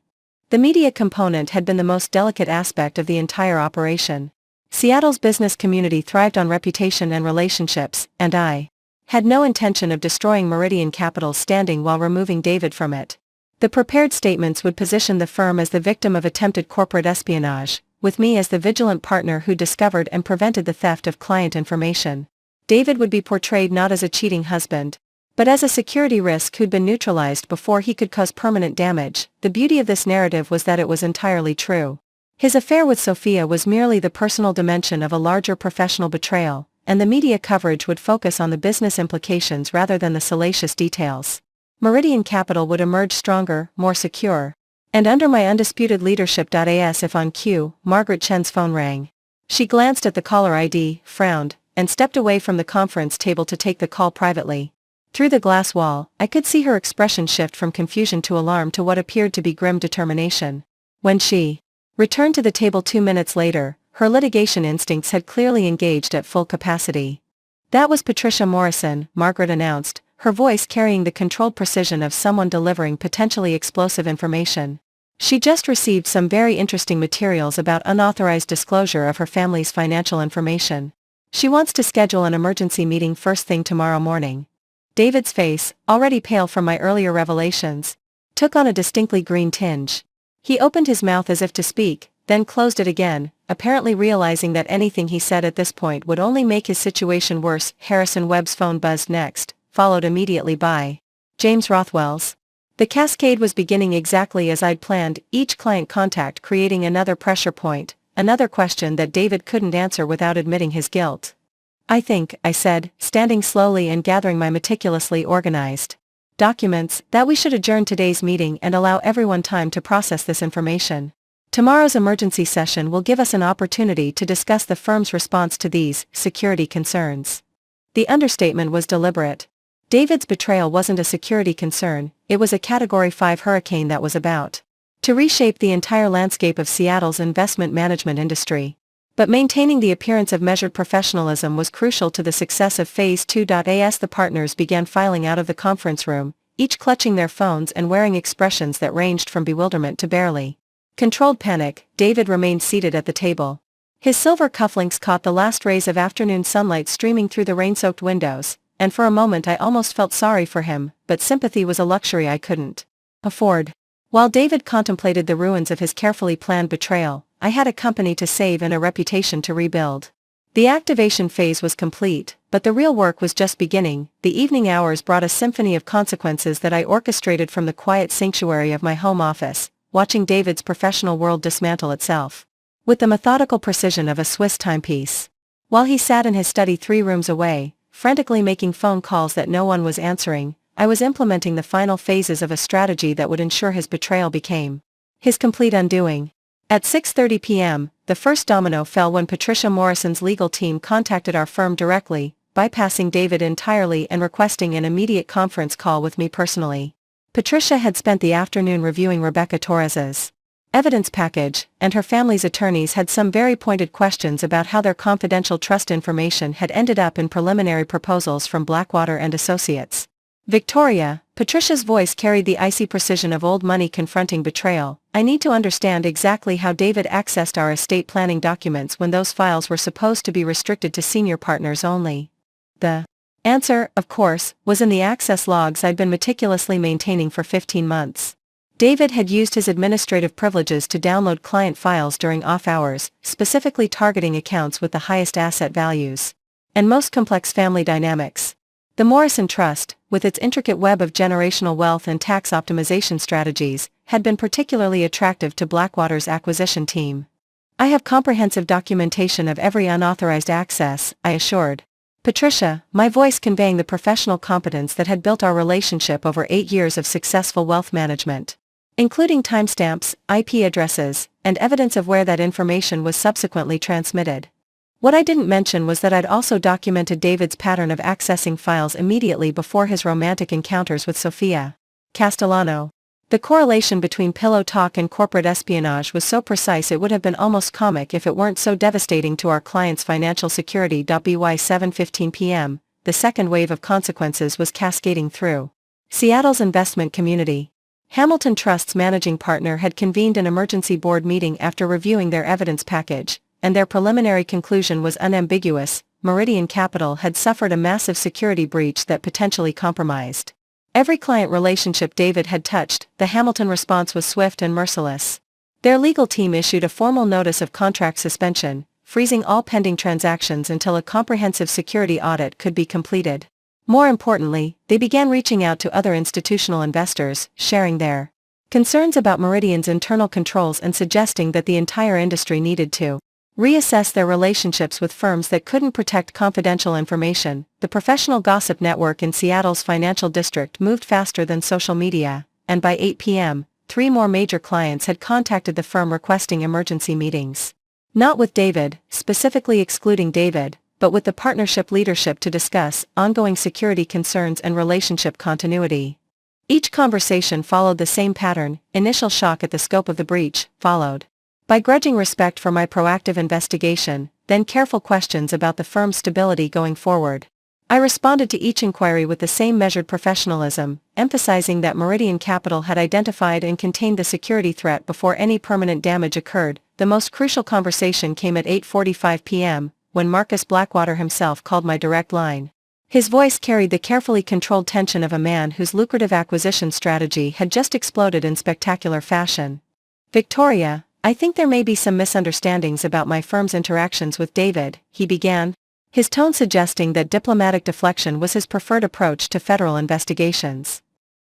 The media component had been the most delicate aspect of the entire operation. Seattle's business community thrived on reputation and relationships, and I had no intention of destroying Meridian Capital's standing while removing David from it. The prepared statements would position the firm as the victim of attempted corporate espionage, with me as the vigilant partner who discovered and prevented the theft of client information. David would be portrayed not as a cheating husband, but as a security risk who'd been neutralized before he could cause permanent damage. The beauty of this narrative was that it was entirely true. His affair with Sophia was merely the personal dimension of a larger professional betrayal, and the media coverage would focus on the business implications rather than the salacious details. Meridian Capital would emerge stronger, more secure, and under my undisputed leadership. As if on cue, Margaret Chen's phone rang. She glanced at the caller ID, frowned, and stepped away from the conference table to take the call privately. Through the glass wall, I could see her expression shift from confusion to alarm to what appeared to be grim determination. When she returned to the table 2 minutes later, her litigation instincts had clearly engaged at full capacity. That was Patricia Morrison, Margaret announced, her voice carrying the controlled precision of someone delivering potentially explosive information. She just received some very interesting materials about unauthorized disclosure of her family's financial information. She wants to schedule an emergency meeting first thing tomorrow morning. David's face, already pale from my earlier revelations, took on a distinctly green tinge. He opened his mouth as if to speak, then closed it again, apparently realizing that anything he said at this point would only make his situation worse. Harrison Webb's phone buzzed next, followed immediately by James Rothwell's. The cascade was beginning exactly as I'd planned, each client contact creating another pressure point, another question that David couldn't answer without admitting his guilt. I think, I said, standing slowly and gathering my meticulously organized documents, that we should adjourn today's meeting and allow everyone time to process this information. Tomorrow's emergency session will give us an opportunity to discuss the firm's response to these security concerns. The understatement was deliberate. David's betrayal wasn't a security concern, it was a Category 5 hurricane that was about to reshape the entire landscape of Seattle's investment management industry. But maintaining the appearance of measured professionalism was crucial to the success of Phase 2. As the partners began filing out of the conference room, each clutching their phones and wearing expressions that ranged from bewilderment to barely controlled panic, David remained seated at the table. His silver cufflinks caught the last rays of afternoon sunlight streaming through the rain-soaked windows, and for a moment I almost felt sorry for him, but sympathy was a luxury I couldn't afford. While David contemplated the ruins of his carefully planned betrayal, I had a company to save and a reputation to rebuild. The activation phase was complete, but the real work was just beginning. The evening hours brought a symphony of consequences that I orchestrated from the quiet sanctuary of my home office, watching David's professional world dismantle itself with the methodical precision of a Swiss timepiece. While he sat in his study 3 rooms away, frantically making phone calls that no one was answering, I was implementing the final phases of a strategy that would ensure his betrayal became his complete undoing. At 6:30 p.m., the first domino fell when Patricia Morrison's legal team contacted our firm directly, bypassing David entirely and requesting an immediate conference call with me personally. Patricia had spent the afternoon reviewing Rebecca Torres's evidence package, and her family's attorneys had some very pointed questions about how their confidential trust information had ended up in preliminary proposals from Blackwater and Associates. Victoria, Patricia's voice carried the icy precision of old money confronting betrayal. I need to understand exactly how David accessed our estate planning documents when those files were supposed to be restricted to senior partners only. The answer, of course, was in the access logs I'd been meticulously maintaining for 15 months. David had used his administrative privileges to download client files during off hours, specifically targeting accounts with the highest asset values and most complex family dynamics. The Morrison Trust, with its intricate web of generational wealth and tax optimization strategies, had been particularly attractive to Blackwater's acquisition team. I have comprehensive documentation of every unauthorized access, I assured Patricia, my voice conveying the professional competence that had built our relationship over 8 years of successful wealth management, including timestamps, IP addresses, and evidence of where that information was subsequently transmitted. What I didn't mention was that I'd also documented David's pattern of accessing files immediately before his romantic encounters with Sofia Castellano. The correlation between pillow talk and corporate espionage was so precise it would have been almost comic if it weren't so devastating to our client's financial security. By 7:15 p.m., the second wave of consequences was cascading through Seattle's investment community. Hamilton Trust's managing partner had convened an emergency board meeting after reviewing their evidence package, and their preliminary conclusion was unambiguous: Meridian Capital had suffered a massive security breach that potentially compromised every client relationship David had touched. The Hamilton response was swift and merciless. Their legal team issued a formal notice of contract suspension, freezing all pending transactions until a comprehensive security audit could be completed. More importantly, they began reaching out to other institutional investors, sharing their concerns about Meridian's internal controls and suggesting that the entire industry needed to reassess their relationships with firms that couldn't protect confidential information. The professional gossip network in Seattle's financial district moved faster than social media, and by 8 p.m., 3 more major clients had contacted the firm requesting emergency meetings. Not with David, specifically excluding David, but with the partnership leadership to discuss ongoing security concerns and relationship continuity. Each conversation followed the same pattern: initial shock at the scope of the breach, followed by grudging respect for my proactive investigation, then careful questions about the firm's stability going forward. I responded to each inquiry with the same measured professionalism, emphasizing that Meridian Capital had identified and contained the security threat before any permanent damage occurred. The most crucial conversation came at 8:45 p.m., when Marcus Blackwater himself called my direct line. His voice carried the carefully controlled tension of a man whose lucrative acquisition strategy had just exploded in spectacular fashion. "Victoria, I think there may be some misunderstandings about my firm's interactions with David," he began, his tone suggesting that diplomatic deflection was his preferred approach to federal investigations.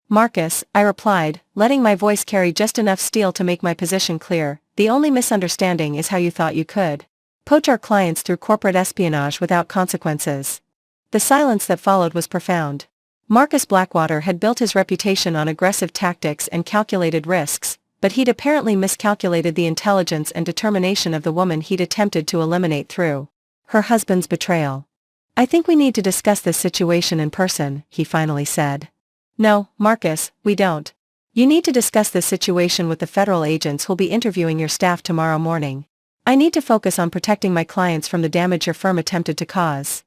"Marcus," I replied, letting my voice carry just enough steel to make my position clear, "the only misunderstanding is how you thought you could poach our clients through corporate espionage without consequences." The silence that followed was profound. Marcus Blackwater had built his reputation on aggressive tactics and calculated risks, but he'd apparently miscalculated the intelligence and determination of the woman he'd attempted to eliminate through her husband's betrayal. "I think we need to discuss this situation in person," he finally said. "No, Marcus, we don't. You need to discuss this situation with the federal agents who'll be interviewing your staff tomorrow morning. I need to focus on protecting my clients from the damage your firm attempted to cause."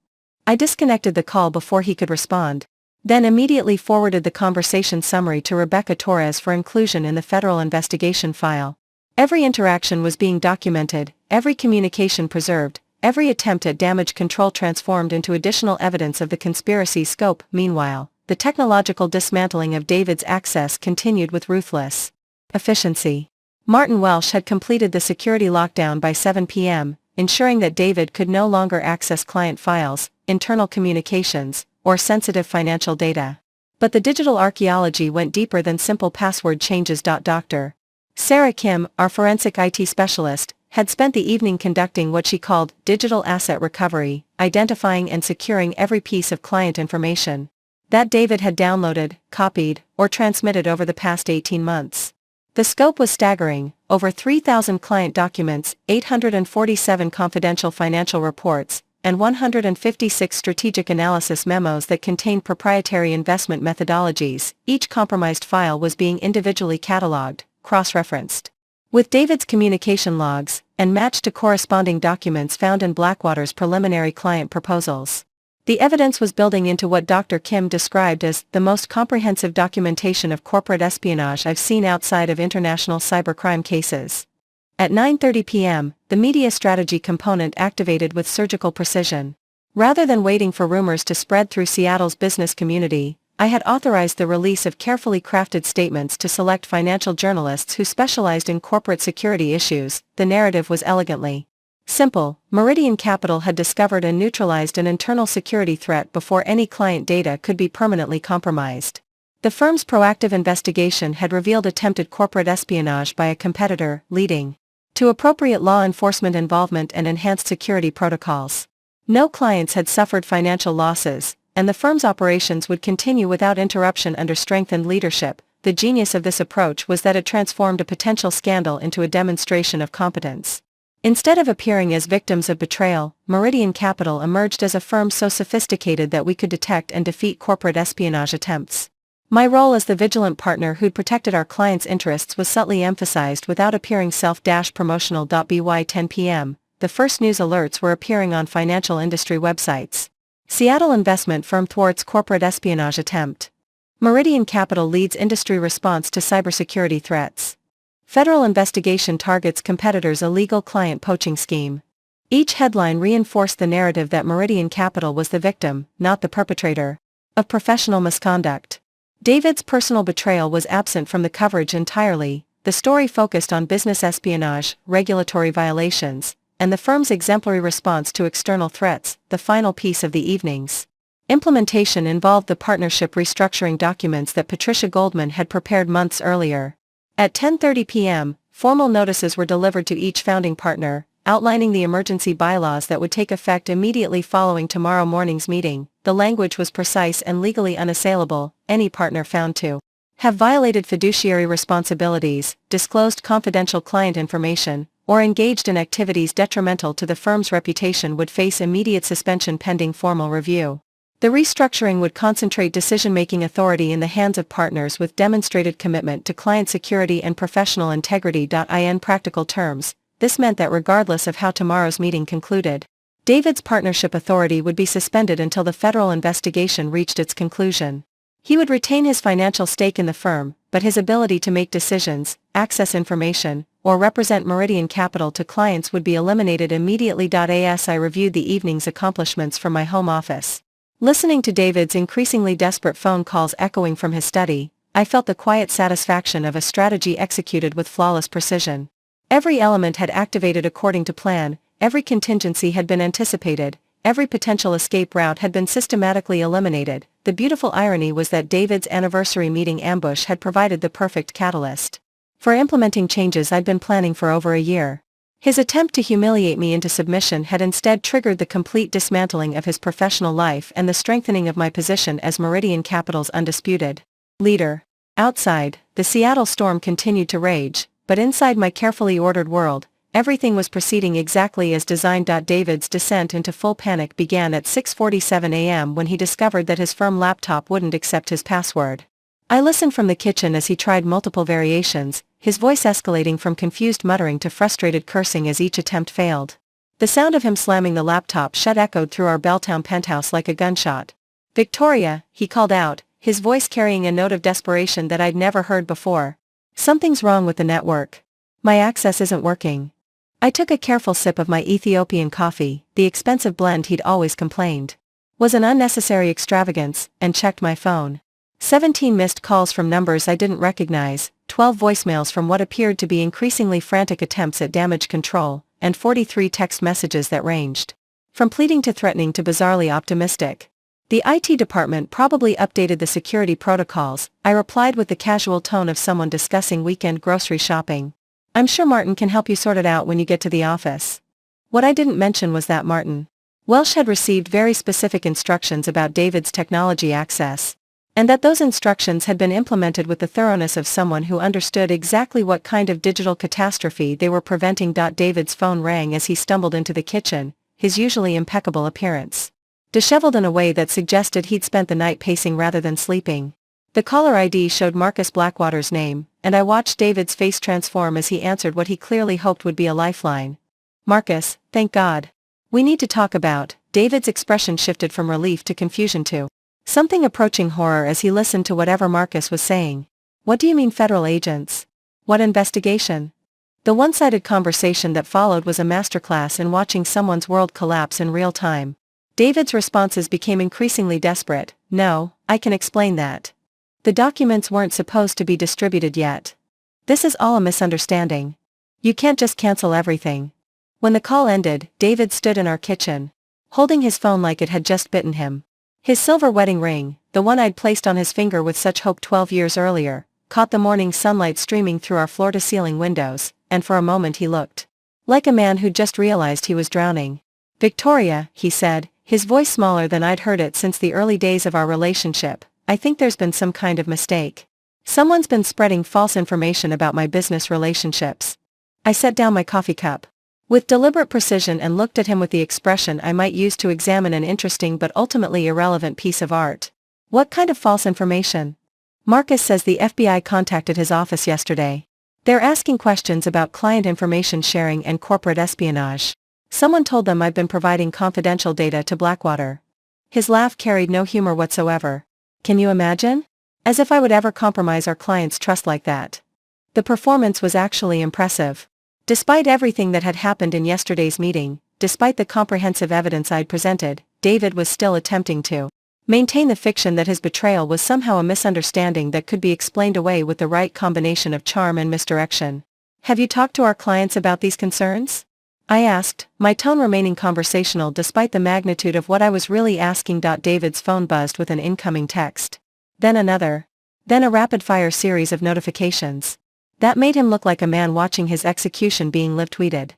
I disconnected the call before he could respond, then immediately forwarded the conversation summary to Rebecca Torres for inclusion in the federal investigation file. Every interaction was being documented, every communication preserved, every attempt at damage control transformed into additional evidence of the conspiracy's scope. Meanwhile, the technological dismantling of David's access continued with ruthless efficiency. Martin Welsh had completed the security lockdown by 7 p.m., ensuring that David could no longer access client files, internal communications, or sensitive financial data. But the digital archaeology went deeper than simple password changes. Dr. Sarah Kim, our forensic IT specialist, had spent the evening conducting what she called digital asset recovery, identifying and securing every piece of client information. that David had downloaded, copied, or transmitted over the past 18 months. The scope was staggering: over 3,000 client documents, 847 confidential financial reports, and 156 strategic analysis memos that contained proprietary investment methodologies. Each compromised file was being individually cataloged, cross-referenced with David's communication logs, and matched to corresponding documents found in Blackwater's preliminary client proposals. The evidence was building into what Dr. Kim described as the most comprehensive documentation of corporate espionage I've seen outside of international cybercrime cases. At 9:30 p.m., the media strategy component activated with surgical precision. Rather than waiting for rumors to spread through Seattle's business community, I had authorized the release of carefully crafted statements to select financial journalists who specialized in corporate security issues. The narrative was elegantly simple. Meridian Capital had discovered and neutralized an internal security threat before any client data could be permanently compromised. The firm's proactive investigation had revealed attempted corporate espionage by a competitor, leading to appropriate law enforcement involvement and enhanced security protocols. No clients had suffered financial losses, and the firm's operations would continue without interruption under strengthened leadership. The genius of this approach was that it transformed a potential scandal into a demonstration of competence. Instead of appearing as victims of betrayal, Meridian Capital emerged as a firm so sophisticated that we could detect and defeat corporate espionage attempts. My role as the vigilant partner who'd protected our clients' interests was subtly emphasized without appearing self-promotional. By 10 p.m., the first news alerts were appearing on financial industry websites. Seattle investment firm thwarts corporate espionage attempt. Meridian Capital leads industry response to cybersecurity threats. Federal investigation targets competitors' illegal client poaching scheme. Each headline reinforced the narrative that Meridian Capital was the victim, not the perpetrator, of professional misconduct. David's personal betrayal was absent from the coverage entirely. The story focused on business espionage, regulatory violations, and the firm's exemplary response to external threats. The final piece of the evening's implementation involved the partnership restructuring documents that Patricia Goldman had prepared months earlier. At 10:30 p.m., formal notices were delivered to each founding partner, outlining the emergency bylaws that would take effect immediately following tomorrow morning's meeting. The language was precise and legally unassailable. Any partner found to have violated fiduciary responsibilities, disclosed confidential client information, or engaged in activities detrimental to the firm's reputation would face immediate suspension pending formal review. The restructuring would concentrate decision-making authority in the hands of partners with demonstrated commitment to client security and professional integrity. In practical terms, this meant that regardless of how tomorrow's meeting concluded, David's partnership authority would be suspended until the federal investigation reached its conclusion. He would retain his financial stake in the firm, but his ability to make decisions, access information, or represent Meridian Capital to clients would be eliminated immediately. As I reviewed the evening's accomplishments from my home office, listening to David's increasingly desperate phone calls echoing from his study, I felt the quiet satisfaction of a strategy executed with flawless precision. Every element had activated according to plan, every contingency had been anticipated, every potential escape route had been systematically eliminated. The beautiful irony was that David's anniversary meeting ambush had provided the perfect catalyst for implementing changes I'd been planning for over a year. His attempt to humiliate me into submission had instead triggered the complete dismantling of his professional life and the strengthening of my position as Meridian Capital's undisputed leader. Outside, the Seattle storm continued to rage, but inside my carefully ordered world, everything was proceeding exactly as designed. David's descent into full panic began at 6:47 a.m. when he discovered that his firm laptop wouldn't accept his password. I listened from the kitchen as he tried multiple variations, his voice escalating from confused muttering to frustrated cursing as each attempt failed. The sound of him slamming the laptop shut echoed through our Belltown penthouse like a gunshot. "Victoria," he called out, his voice carrying a note of desperation that I'd never heard before. "Something's wrong with the network. My access isn't working." I took a careful sip of my Ethiopian coffee. The expensive blend he'd always complained was an unnecessary extravagance, and checked my phone. 17 missed calls from numbers I didn't recognize, 12 voicemails from what appeared to be increasingly frantic attempts at damage control, and 43 text messages that ranged from pleading to threatening to bizarrely optimistic. "The IT department probably updated the security protocols," I replied with the casual tone of someone discussing weekend grocery shopping. "I'm sure Martin can help you sort it out when you get to the office." What I didn't mention was that Martin Welsh had received very specific instructions about David's technology access, And that those instructions had been implemented with the thoroughness of someone who understood exactly what kind of digital catastrophe they were preventing. David's phone rang as he stumbled into the kitchen, his usually impeccable appearance disheveled in a way that suggested he'd spent the night pacing rather than sleeping. The caller ID showed Marcus Blackwater's name, and I watched David's face transform as he answered what he clearly hoped would be a lifeline. "Marcus, thank God. We need to talk about." David's expression shifted from relief to confusion to something approaching horror as he listened to whatever Marcus was saying. "What do you mean federal agents? What investigation?" The one-sided conversation that followed was a masterclass in watching someone's world collapse in real time. David's responses became increasingly desperate. "No, I can explain that. The documents weren't supposed to be distributed yet. This is all a misunderstanding. You can't just cancel everything." When the call ended, David stood in our kitchen, holding his phone like it had just bitten him. His silver wedding ring, the one I'd placed on his finger with such hope 12 years earlier, caught the morning sunlight streaming through our floor-to-ceiling windows, and for a moment he looked like a man who'd just realized he was drowning. "Victoria," he said, his voice smaller than I'd heard it since the early days of our relationship, "I think there's been some kind of mistake. Someone's been spreading false information about my business relationships." I set down my coffee cup with deliberate precision and looked at him with the expression I might use to examine an interesting but ultimately irrelevant piece of art. "What kind of false information?" "Marcus says the FBI contacted his office yesterday. They're asking questions about client information sharing and corporate espionage. Someone told them I've been providing confidential data to Blackwater." His laugh carried no humor whatsoever. "Can you imagine? As if I would ever compromise our clients' trust like that." The performance was actually impressive. Despite everything that had happened in yesterday's meeting, despite the comprehensive evidence I'd presented, David was still attempting to maintain the fiction that his betrayal was somehow a misunderstanding that could be explained away with the right combination of charm and misdirection. "Have you talked to our clients about these concerns?" I asked, my tone remaining conversational despite the magnitude of what I was really asking. David's phone buzzed with an incoming text. Then another. Then a rapid-fire series of notifications. That made him look like a man watching his execution being live-tweeted.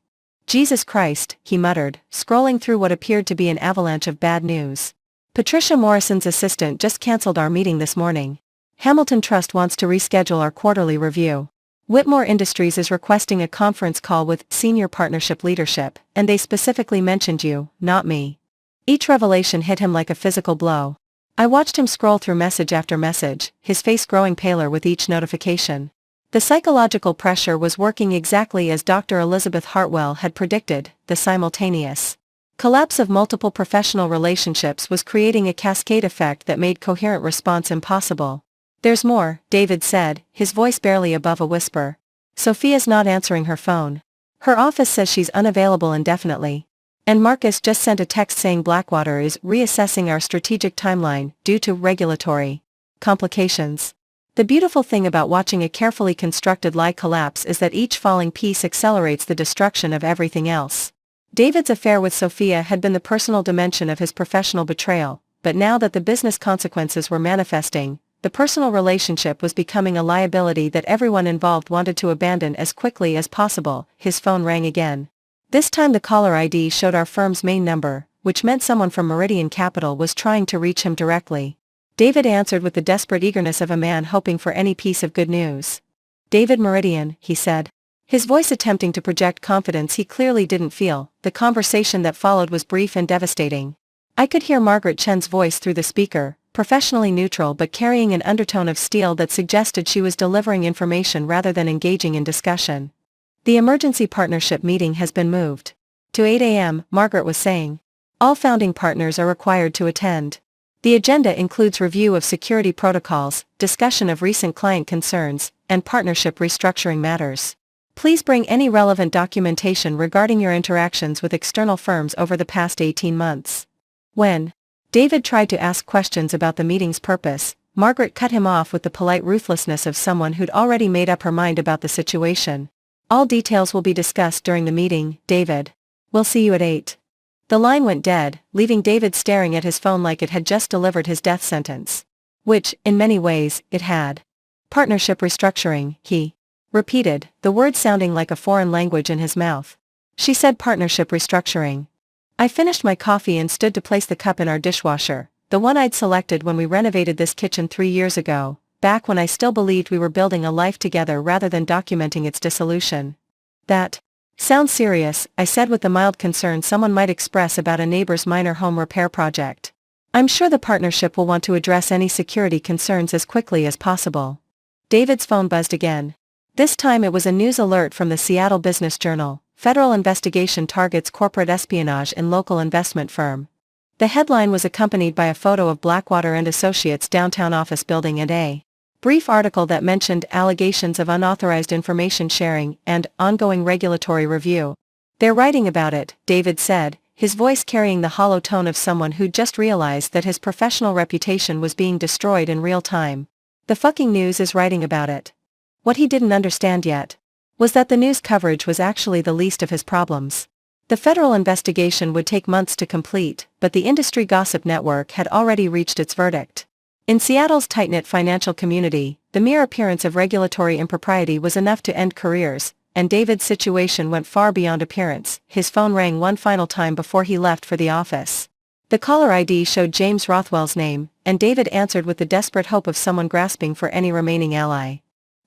"Jesus Christ," he muttered, scrolling through what appeared to be an avalanche of bad news. "Patricia Morrison's assistant just cancelled our meeting this morning. Hamilton Trust wants to reschedule our quarterly review. Whitmore Industries is requesting a conference call with senior partnership leadership, and they specifically mentioned you, not me." Each revelation hit him like a physical blow. I watched him scroll through message after message, his face growing paler with each notification. The psychological pressure was working exactly as Dr. Elizabeth Hartwell had predicted. The simultaneous collapse of multiple professional relationships was creating a cascade effect that made coherent response impossible. "There's more," David said, his voice barely above a whisper. "Sophia's not answering her phone. Her office says she's unavailable indefinitely. And Marcus just sent a text saying Blackwater is reassessing our strategic timeline due to regulatory complications." The beautiful thing about watching a carefully constructed lie collapse is that each falling piece accelerates the destruction of everything else. David's affair with Sophia had been the personal dimension of his professional betrayal, but now that the business consequences were manifesting, the personal relationship was becoming a liability that everyone involved wanted to abandon as quickly as possible. His phone rang again. This time the caller ID showed our firm's main number, which meant someone from Meridian Capital was trying to reach him directly. David answered with the desperate eagerness of a man hoping for any piece of good news. "David Meridian," he said, his voice attempting to project confidence he clearly didn't feel. The conversation that followed was brief and devastating. I could hear Margaret Chen's voice through the speaker, professionally neutral but carrying an undertone of steel that suggested she was delivering information rather than engaging in discussion. "The emergency partnership meeting has been moved to 8 a.m., Margaret was saying. "All founding partners are required to attend. The agenda includes review of security protocols, discussion of recent client concerns, and partnership restructuring matters. Please bring any relevant documentation regarding your interactions with external firms over the past 18 months. When David tried to ask questions about the meeting's purpose, Margaret cut him off with the polite ruthlessness of someone who'd already made up her mind about the situation. "All details will be discussed during the meeting, David. We'll see you at 8. The line went dead, leaving David staring at his phone like it had just delivered his death sentence. Which, in many ways, it had. "Partnership restructuring," he repeated, the words sounding like a foreign language in his mouth. She said partnership restructuring. I finished my coffee and stood to place the cup in our dishwasher, the one I'd selected when we renovated this kitchen 3 years ago, back when I still believed we were building a life together rather than documenting its dissolution. That sounds serious, I said with the mild concern someone might express about a neighbor's minor home repair project. I'm sure the partnership will want to address any security concerns as quickly as possible. David's phone buzzed again. This time it was a news alert from the Seattle Business Journal. Federal investigation targets corporate espionage in local investment firm. The headline was accompanied by a photo of Blackwater and Associates' downtown office building and a brief article that mentioned allegations of unauthorized information sharing and ongoing regulatory review. They're writing about it, David said, his voice carrying the hollow tone of someone who'd just realized that his professional reputation was being destroyed in real time. The fucking news is writing about it. What he didn't understand yet was that the news coverage was actually the least of his problems. The federal investigation would take months to complete, but the industry gossip network had already reached its verdict. In Seattle's tight-knit financial community, the mere appearance of regulatory impropriety was enough to end careers, and David's situation went far beyond appearance. His phone rang one final time before he left for the office. The caller ID showed James Rothwell's name, and David answered with the desperate hope of someone grasping for any remaining ally.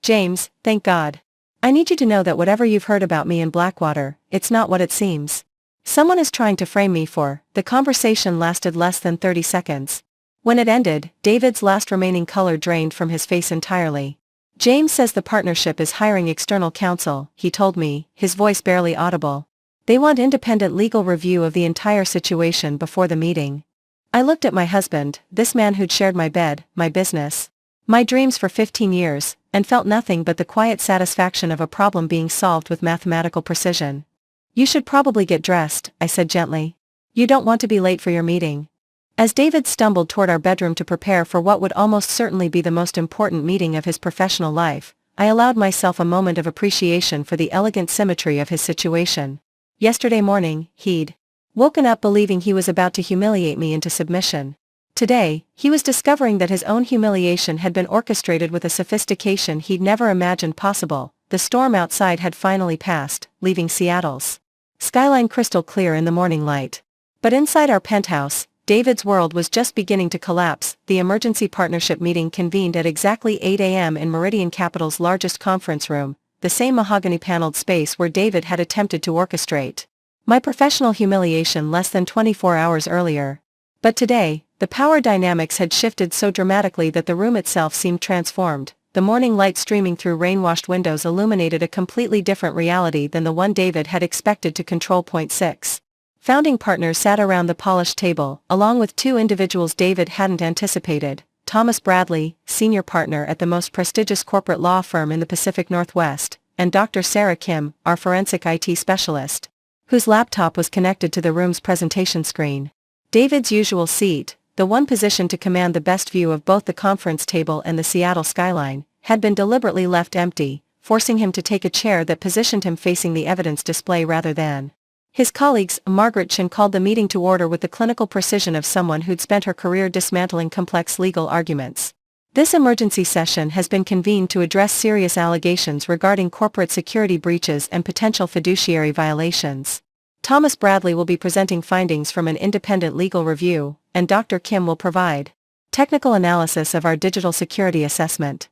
James, thank God. I need you to know that whatever you've heard about me in Blackwater, it's not what it seems. Someone is trying to frame me for. The conversation lasted less than 30 seconds. When it ended, David's last remaining color drained from his face entirely. James says the partnership is hiring external counsel, he told me, his voice barely audible. They want independent legal review of the entire situation before the meeting. I looked at my husband, this man who'd shared my bed, my business, my dreams for 15 years, and felt nothing but the quiet satisfaction of a problem being solved with mathematical precision. You should probably get dressed, I said gently. You don't want to be late for your meeting. As David stumbled toward our bedroom to prepare for what would almost certainly be the most important meeting of his professional life, I allowed myself a moment of appreciation for the elegant symmetry of his situation. Yesterday morning, he'd woken up believing he was about to humiliate me into submission. Today, he was discovering that his own humiliation had been orchestrated with a sophistication he'd never imagined possible. The storm outside had finally passed, leaving Seattle's skyline crystal clear in the morning light. But inside our penthouse, David's world was just beginning to collapse. The emergency partnership meeting convened at exactly 8 a.m. in Meridian Capital's largest conference room, the same mahogany-paneled space where David had attempted to orchestrate my professional humiliation less than 24 hours earlier. But today, the power dynamics had shifted so dramatically that the room itself seemed transformed. The morning light streaming through rain-washed windows illuminated a completely different reality than the one David had expected to control. Point 6. Founding partners sat around the polished table, along with two individuals David hadn't anticipated: Thomas Bradley, senior partner at the most prestigious corporate law firm in the Pacific Northwest, and Dr. Sarah Kim, our forensic IT specialist, whose laptop was connected to the room's presentation screen. David's usual seat, the one positioned to command the best view of both the conference table and the Seattle skyline, had been deliberately left empty, forcing him to take a chair that positioned him facing the evidence display rather than his colleagues. Margaret Chen called the meeting to order with the clinical precision of someone who'd spent her career dismantling complex legal arguments. This emergency session has been convened to address serious allegations regarding corporate security breaches and potential fiduciary violations. Thomas Bradley will be presenting findings from an independent legal review, and Dr. Kim will provide technical analysis of our digital security assessment.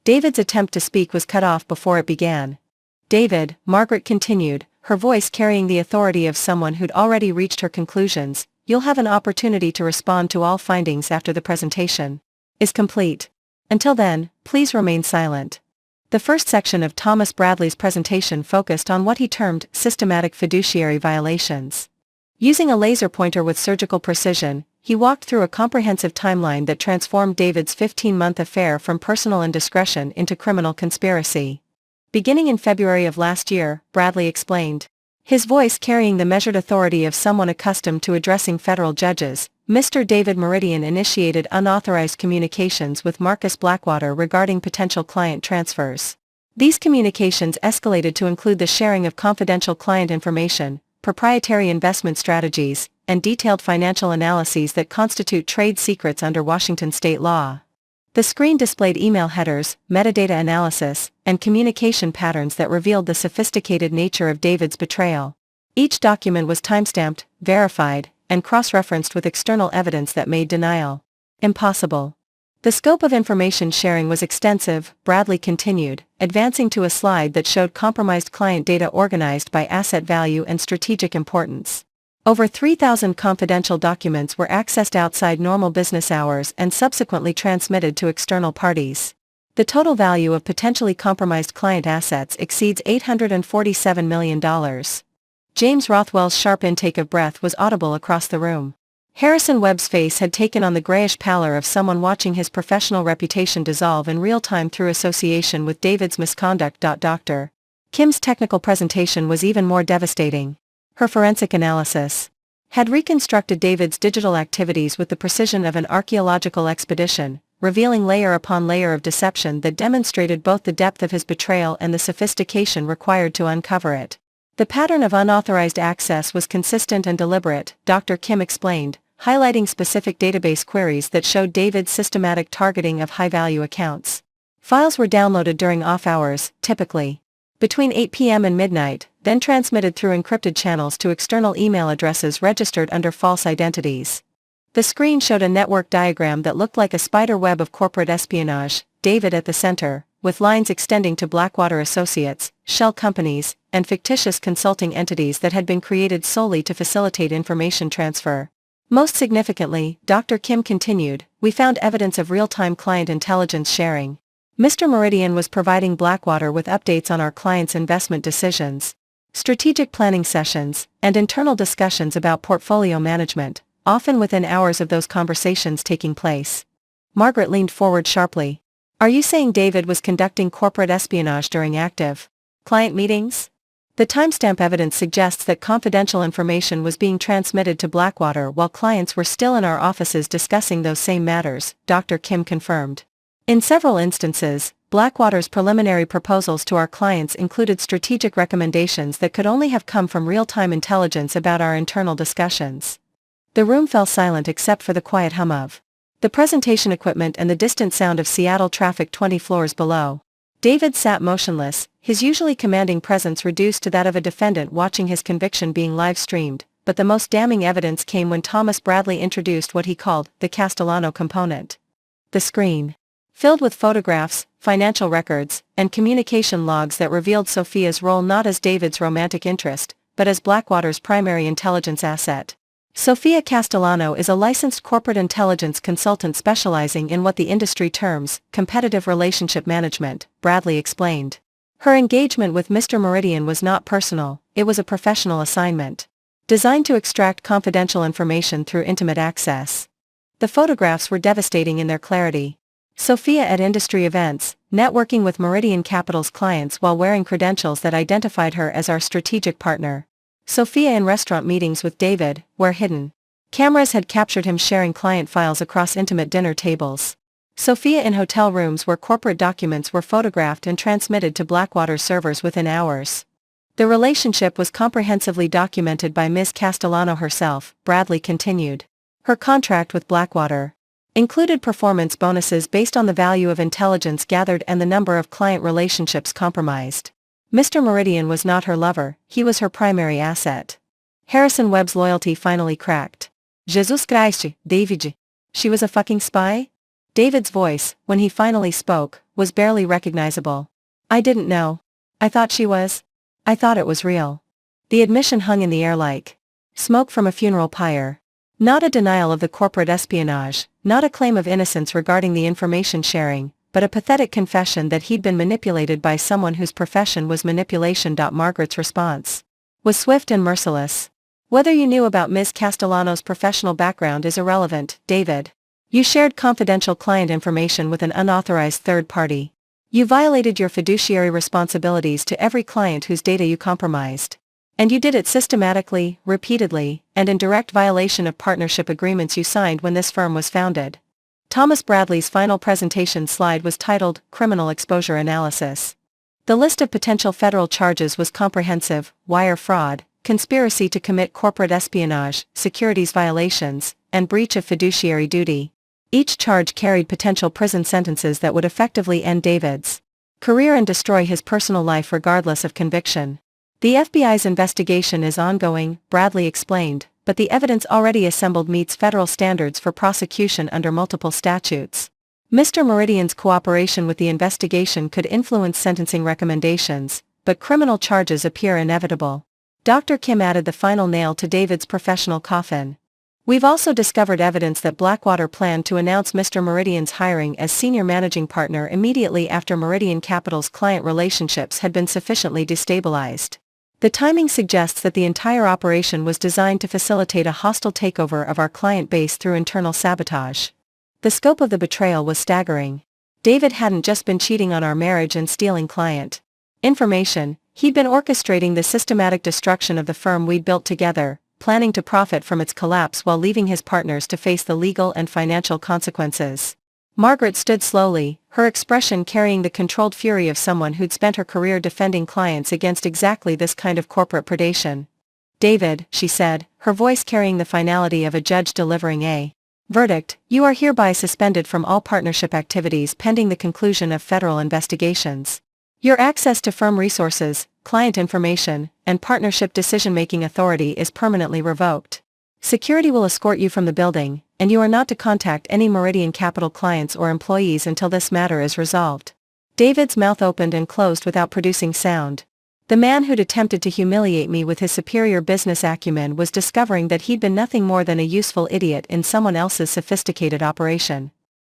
David's attempt to speak was cut off before it began. David, Margaret continued, her voice carrying the authority of someone who'd already reached her conclusions, you'll have an opportunity to respond to all findings after the presentation is complete. Until then, please remain silent. The first section of Thomas Bradley's presentation focused on what he termed systematic fiduciary violations. Using a laser pointer with surgical precision, he walked through a comprehensive timeline that transformed David's 15-month affair from personal indiscretion into criminal conspiracy. Beginning in February of last year, Bradley explained, his voice carrying the measured authority of someone accustomed to addressing federal judges, Mr. David Meridian initiated unauthorized communications with Marcus Blackwater regarding potential client transfers. These communications escalated to include the sharing of confidential client information, proprietary investment strategies, and detailed financial analyses that constitute trade secrets under Washington state law. The screen displayed email headers, metadata analysis, and communication patterns that revealed the sophisticated nature of David's betrayal. Each document was timestamped, verified, and cross-referenced with external evidence that made denial impossible. The scope of information sharing was extensive, Bradley continued, advancing to a slide that showed compromised client data organized by asset value and strategic importance. Over 3,000 confidential documents were accessed outside normal business hours and subsequently transmitted to external parties. The total value of potentially compromised client assets exceeds $847 million. James Rothwell's sharp intake of breath was audible across the room. Harrison Webb's face had taken on the grayish pallor of someone watching his professional reputation dissolve in real time through association with David's misconduct. Dr. Kim's technical presentation was even more devastating. Her forensic analysis had reconstructed David's digital activities with the precision of an archaeological expedition, revealing layer upon layer of deception that demonstrated both the depth of his betrayal and the sophistication required to uncover it. The pattern of unauthorized access was consistent and deliberate, Dr. Kim explained, highlighting specific database queries that showed David's systematic targeting of high-value accounts. Files were downloaded during off-hours, typically between 8 p.m. and midnight, then transmitted through encrypted channels to external email addresses registered under false identities. The screen showed a network diagram that looked like a spider web of corporate espionage, David at the center, with lines extending to Blackwater Associates, shell companies, and fictitious consulting entities that had been created solely to facilitate information transfer. Most significantly, Dr. Kim continued, we found evidence of real-time client intelligence sharing. Mr. Meridian was providing Blackwater with updates on our clients' investment decisions, strategic planning sessions, and internal discussions about portfolio management, often within hours of those conversations taking place. Margaret leaned forward sharply. Are you saying David was conducting corporate espionage during active client meetings? The timestamp evidence suggests that confidential information was being transmitted to Blackwater while clients were still in our offices discussing those same matters, Dr. Kim confirmed. In several instances, Blackwater's preliminary proposals to our clients included strategic recommendations that could only have come from real-time intelligence about our internal discussions. The room fell silent except for the quiet hum of the presentation equipment and the distant sound of Seattle traffic 20 floors below. David sat motionless, his usually commanding presence reduced to that of a defendant watching his conviction being live-streamed, but the most damning evidence came when Thomas Bradley introduced what he called the Castellano component. The screen, filled with photographs, financial records, and communication logs that revealed Sophia's role not as David's romantic interest, but as Blackwater's primary intelligence asset. Sophia Castellano is a licensed corporate intelligence consultant specializing in what the industry terms competitive relationship management, Bradley explained. Her engagement with Mr. Meridian was not personal, it was a professional assignment, designed to extract confidential information through intimate access. The photographs were devastating in their clarity. Sophia at industry events, networking with Meridian Capital's clients while wearing credentials that identified her as our strategic partner. Sophia in restaurant meetings with David, where hidden cameras had captured him sharing client files across intimate dinner tables. Sophia in hotel rooms where corporate documents were photographed and transmitted to Blackwater servers within hours. The relationship was comprehensively documented by Ms. Castellano herself, Bradley continued. Her contract with Blackwater included performance bonuses based on the value of intelligence gathered and the number of client relationships compromised. Mr. Meridian was not her lover, he was her primary asset. Harrison Webb's loyalty finally cracked. Jesus Christ, David. She was a fucking spy? David's voice, when he finally spoke, was barely recognizable. I didn't know. I thought she was. I thought it was real. The admission hung in the air like smoke from a funeral pyre. Not a denial of the corporate espionage, not a claim of innocence regarding the information sharing, but a pathetic confession that he'd been manipulated by someone whose profession was manipulation. Margaret's response was swift and merciless. Whether you knew about Ms. Castellano's professional background is irrelevant, David. You shared confidential client information with an unauthorized third party. You violated your fiduciary responsibilities to every client whose data you compromised. And you did it systematically, repeatedly, and in direct violation of partnership agreements you signed when this firm was founded. Thomas Bradley's final presentation slide was titled Criminal Exposure Analysis. The list of potential federal charges was comprehensive: wire fraud, conspiracy to commit corporate espionage, securities violations, and breach of fiduciary duty. Each charge carried potential prison sentences that would effectively end David's career and destroy his personal life regardless of conviction. The FBI's investigation is ongoing, Bradley explained, but the evidence already assembled meets federal standards for prosecution under multiple statutes. Mr. Meridian's cooperation with the investigation could influence sentencing recommendations, but criminal charges appear inevitable. Dr. Kim added the final nail to David's professional coffin. We've also discovered evidence that Blackwater planned to announce Mr. Meridian's hiring as senior managing partner immediately after Meridian Capital's client relationships had been sufficiently destabilized. The timing suggests that the entire operation was designed to facilitate a hostile takeover of our client base through internal sabotage. The scope of the betrayal was staggering. David hadn't just been cheating on our marriage and stealing client information, he'd been orchestrating the systematic destruction of the firm we'd built together, planning to profit from its collapse while leaving his partners to face the legal and financial consequences. Margaret stood slowly, her expression carrying the controlled fury of someone who'd spent her career defending clients against exactly this kind of corporate predation. "David," she said, her voice carrying the finality of a judge delivering a verdict, "you are hereby suspended from all partnership activities pending the conclusion of federal investigations. Your access to firm resources, client information, and partnership decision-making authority is permanently revoked. Security will escort you from the building, and you are not to contact any Meridian Capital clients or employees until this matter is resolved." David's mouth opened and closed without producing sound. The man who'd attempted to humiliate me with his superior business acumen was discovering that he'd been nothing more than a useful idiot in someone else's sophisticated operation.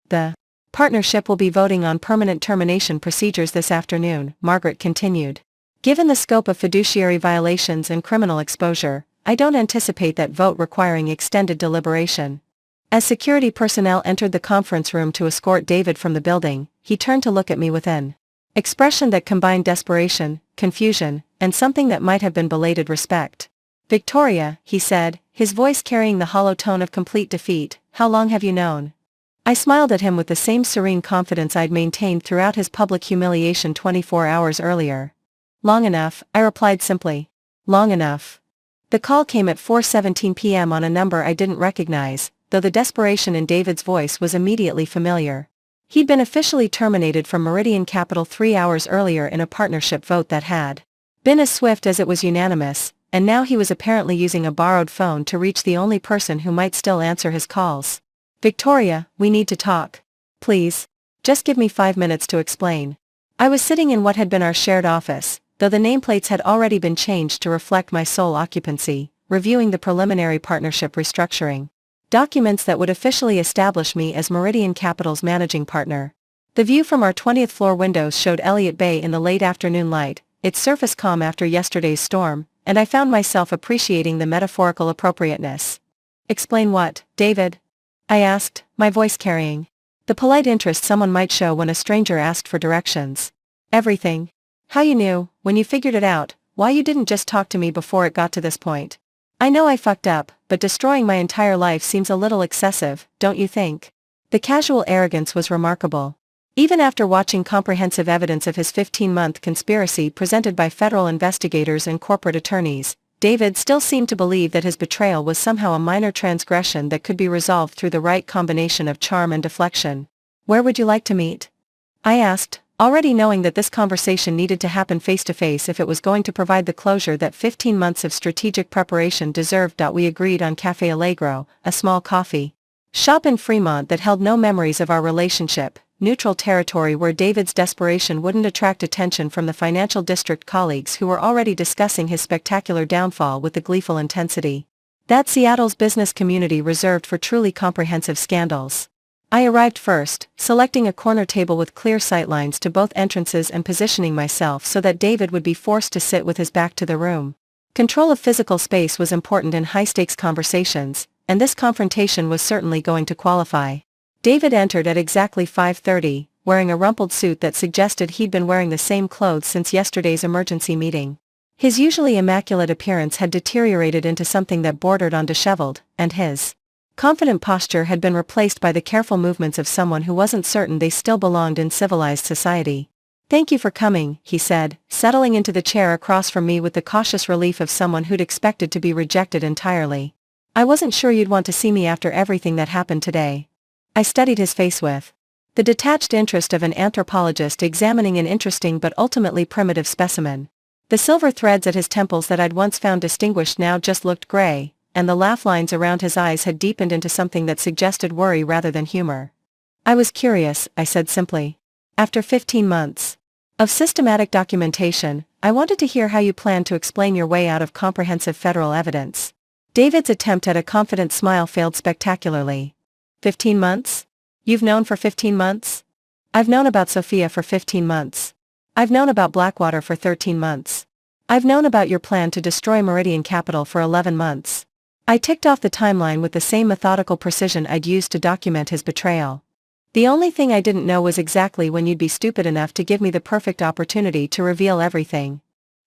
"The partnership will be voting on permanent termination procedures this afternoon," Margaret continued. "Given the scope of fiduciary violations and criminal exposure, I don't anticipate that vote requiring extended deliberation." As security personnel entered the conference room to escort David from the building, he turned to look at me with an expression that combined desperation, confusion, and something that might have been belated respect. "Victoria," he said, his voice carrying the hollow tone of complete defeat, "how long have you known?" I smiled at him with the same serene confidence I'd maintained throughout his public humiliation 24 hours earlier. "Long enough," I replied simply. "Long enough." The call came at 4:17 p.m. on a number I didn't recognize, though the desperation in David's voice was immediately familiar. He'd been officially terminated from Meridian Capital 3 hours earlier in a partnership vote that had been as swift as it was unanimous, and now he was apparently using a borrowed phone to reach the only person who might still answer his calls. "Victoria, we need to talk. Please. Just give me 5 minutes to explain." I was sitting in what had been our shared office, though the nameplates had already been changed to reflect my sole occupancy, reviewing the preliminary partnership restructuring documents that would officially establish me as Meridian Capital's managing partner. The view from our 20th floor windows showed Elliott Bay in the late afternoon light, its surface calm after yesterday's storm, and I found myself appreciating the metaphorical appropriateness. "Explain what, David?" I asked, my voice carrying the polite interest someone might show when a stranger asked for directions. "Everything. How you knew, when you figured it out, why you didn't just talk to me before it got to this point. I know I fucked up, but destroying my entire life seems a little excessive, don't you think?" The casual arrogance was remarkable. Even after watching comprehensive evidence of his 15-month conspiracy presented by federal investigators and corporate attorneys, David still seemed to believe that his betrayal was somehow a minor transgression that could be resolved through the right combination of charm and deflection. "Where would you like to meet?" I asked, already knowing that this conversation needed to happen face-to-face if it was going to provide the closure that 15 months of strategic preparation deserved. We agreed on Café Allegro, a small coffee shop in Fremont that held no memories of our relationship, neutral territory where David's desperation wouldn't attract attention from the financial district colleagues who were already discussing his spectacular downfall with the gleeful intensity that Seattle's business community reserved for truly comprehensive scandals. I arrived first, selecting a corner table with clear sightlines to both entrances and positioning myself so that David would be forced to sit with his back to the room. Control of physical space was important in high-stakes conversations, and this confrontation was certainly going to qualify. David entered at exactly 5:30, wearing a rumpled suit that suggested he'd been wearing the same clothes since yesterday's emergency meeting. His usually immaculate appearance had deteriorated into something that bordered on disheveled, and his confident posture had been replaced by the careful movements of someone who wasn't certain they still belonged in civilized society. "Thank you for coming," he said, settling into the chair across from me with the cautious relief of someone who'd expected to be rejected entirely. "I wasn't sure you'd want to see me after everything that happened today." I studied his face with the detached interest of an anthropologist examining an interesting but ultimately primitive specimen. The silver threads at his temples that I'd once found distinguished now just looked gray, and the laugh lines around his eyes had deepened into something that suggested worry rather than humor. "I was curious," I said simply. "After 15 months of systematic documentation, I wanted to hear how you plan to explain your way out of comprehensive federal evidence." David's attempt at a confident smile failed spectacularly. 15 months? You've known for 15 months? I've known about Sophia for 15 months. I've known about Blackwater for 13 months. I've known about your plan to destroy Meridian Capital for 11 months. I ticked off the timeline with the same methodical precision I'd used to document his betrayal. The only thing I didn't know was exactly when you'd be stupid enough to give me the perfect opportunity to reveal everything.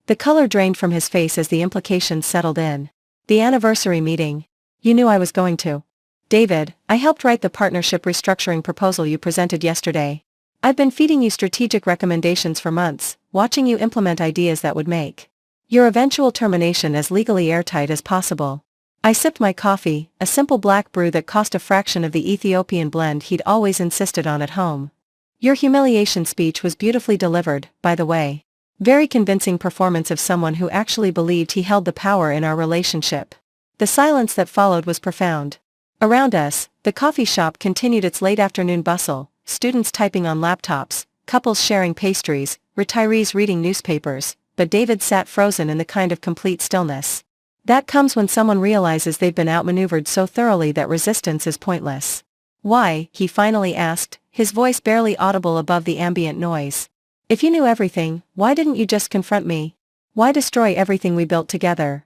The color drained from his face as the implications settled in. "The anniversary meeting. You knew I was going to." "David, I helped write the partnership restructuring proposal you presented yesterday. I've been feeding you strategic recommendations for months, watching you implement ideas that would make your eventual termination as legally airtight as possible." I sipped my coffee, a simple black brew that cost a fraction of the Ethiopian blend he'd always insisted on at home. "Your humiliation speech was beautifully delivered, by the way. Very convincing performance of someone who actually believed he held the power in our relationship." The silence that followed was profound. Around us, the coffee shop continued its late afternoon bustle, students typing on laptops, couples sharing pastries, retirees reading newspapers, but David sat frozen in the kind of complete stillness that comes when someone realizes they've been outmaneuvered so thoroughly that resistance is pointless. "Why?" he finally asked, his voice barely audible above the ambient noise. "If you knew everything, why didn't you just confront me? Why destroy everything we built together?"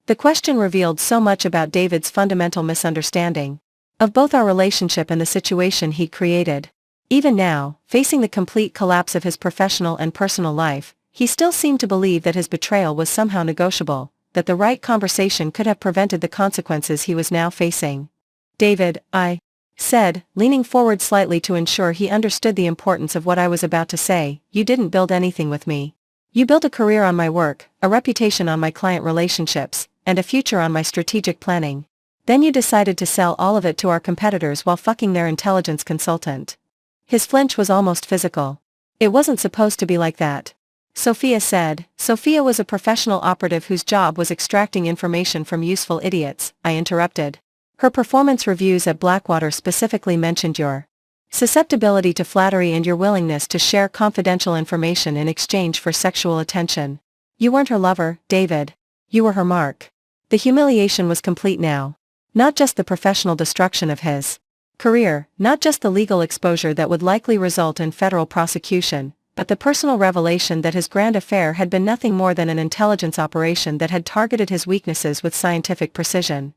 The question revealed so much about David's fundamental misunderstanding of both our relationship and the situation he'd created. Even now, facing the complete collapse of his professional and personal life, he still seemed to believe that his betrayal was somehow negotiable, that the right conversation could have prevented the consequences he was now facing. "David," I said, leaning forward slightly to ensure he understood the importance of what I was about to say, "you didn't build anything with me. You built a career on my work, a reputation on my client relationships, and a future on my strategic planning. Then you decided to sell all of it to our competitors while fucking their intelligence consultant." His flinch was almost physical. "It wasn't supposed to be like that," Sophia said. "Sophia was a professional operative whose job was extracting information from useful idiots," I interrupted. "Her performance reviews at Blackwater specifically mentioned your susceptibility to flattery and your willingness to share confidential information in exchange for sexual attention. You weren't her lover, David. You were her mark." The humiliation was complete now. Not just the professional destruction of his career, not just the legal exposure that would likely result in federal prosecution, but the personal revelation that his grand affair had been nothing more than an intelligence operation that had targeted his weaknesses with scientific precision.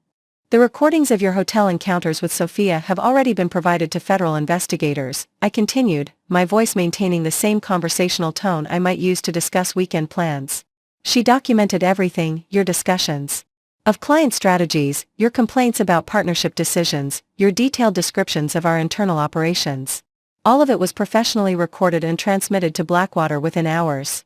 "The recordings of your hotel encounters with Sophia have already been provided to federal investigators," I continued, my voice maintaining the same conversational tone I might use to discuss weekend plans. "She documented everything, your discussions of client strategies, your complaints about partnership decisions, your detailed descriptions of our internal operations. All of it was professionally recorded and transmitted to Blackwater within hours."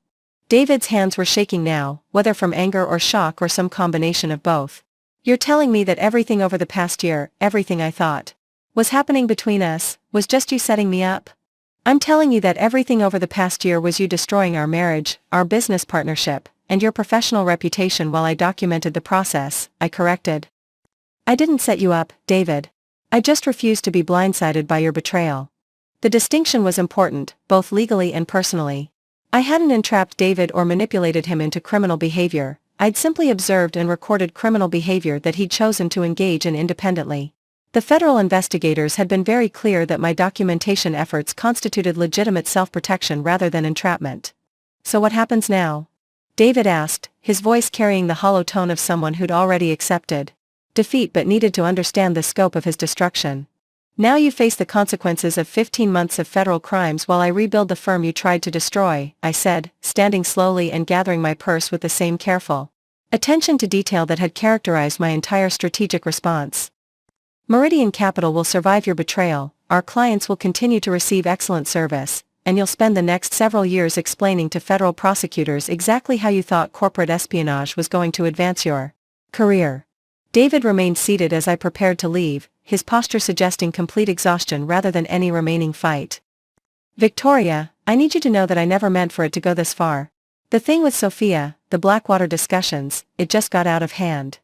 David's hands were shaking now, whether from anger or shock or some combination of both. "You're telling me that everything over the past year, everything I thought was happening between us, was just you setting me up?" "I'm telling you that everything over the past year was you destroying our marriage, our business partnership, and your professional reputation while I documented the process," I corrected. "I didn't set you up, David. I just refused to be blindsided by your betrayal." The distinction was important, both legally and personally. I hadn't entrapped David or manipulated him into criminal behavior, I'd simply observed and recorded criminal behavior that he'd chosen to engage in independently. The federal investigators had been very clear that my documentation efforts constituted legitimate self-protection rather than entrapment. "So what happens now?" David asked, his voice carrying the hollow tone of someone who'd already accepted defeat but needed to understand the scope of his destruction. "Now you face the consequences of 15 months of federal crimes while I rebuild the firm you tried to destroy," I said, standing slowly and gathering my purse with the same careful attention to detail that had characterized my entire strategic response. "Meridian Capital will survive your betrayal, our clients will continue to receive excellent service, and you'll spend the next several years explaining to federal prosecutors exactly how you thought corporate espionage was going to advance your career." David remained seated as I prepared to leave, his posture suggesting complete exhaustion rather than any remaining fight. "Victoria, I need you to know that I never meant for it to go this far. The thing with Sophia, the Blackwater discussions, it just got out of hand.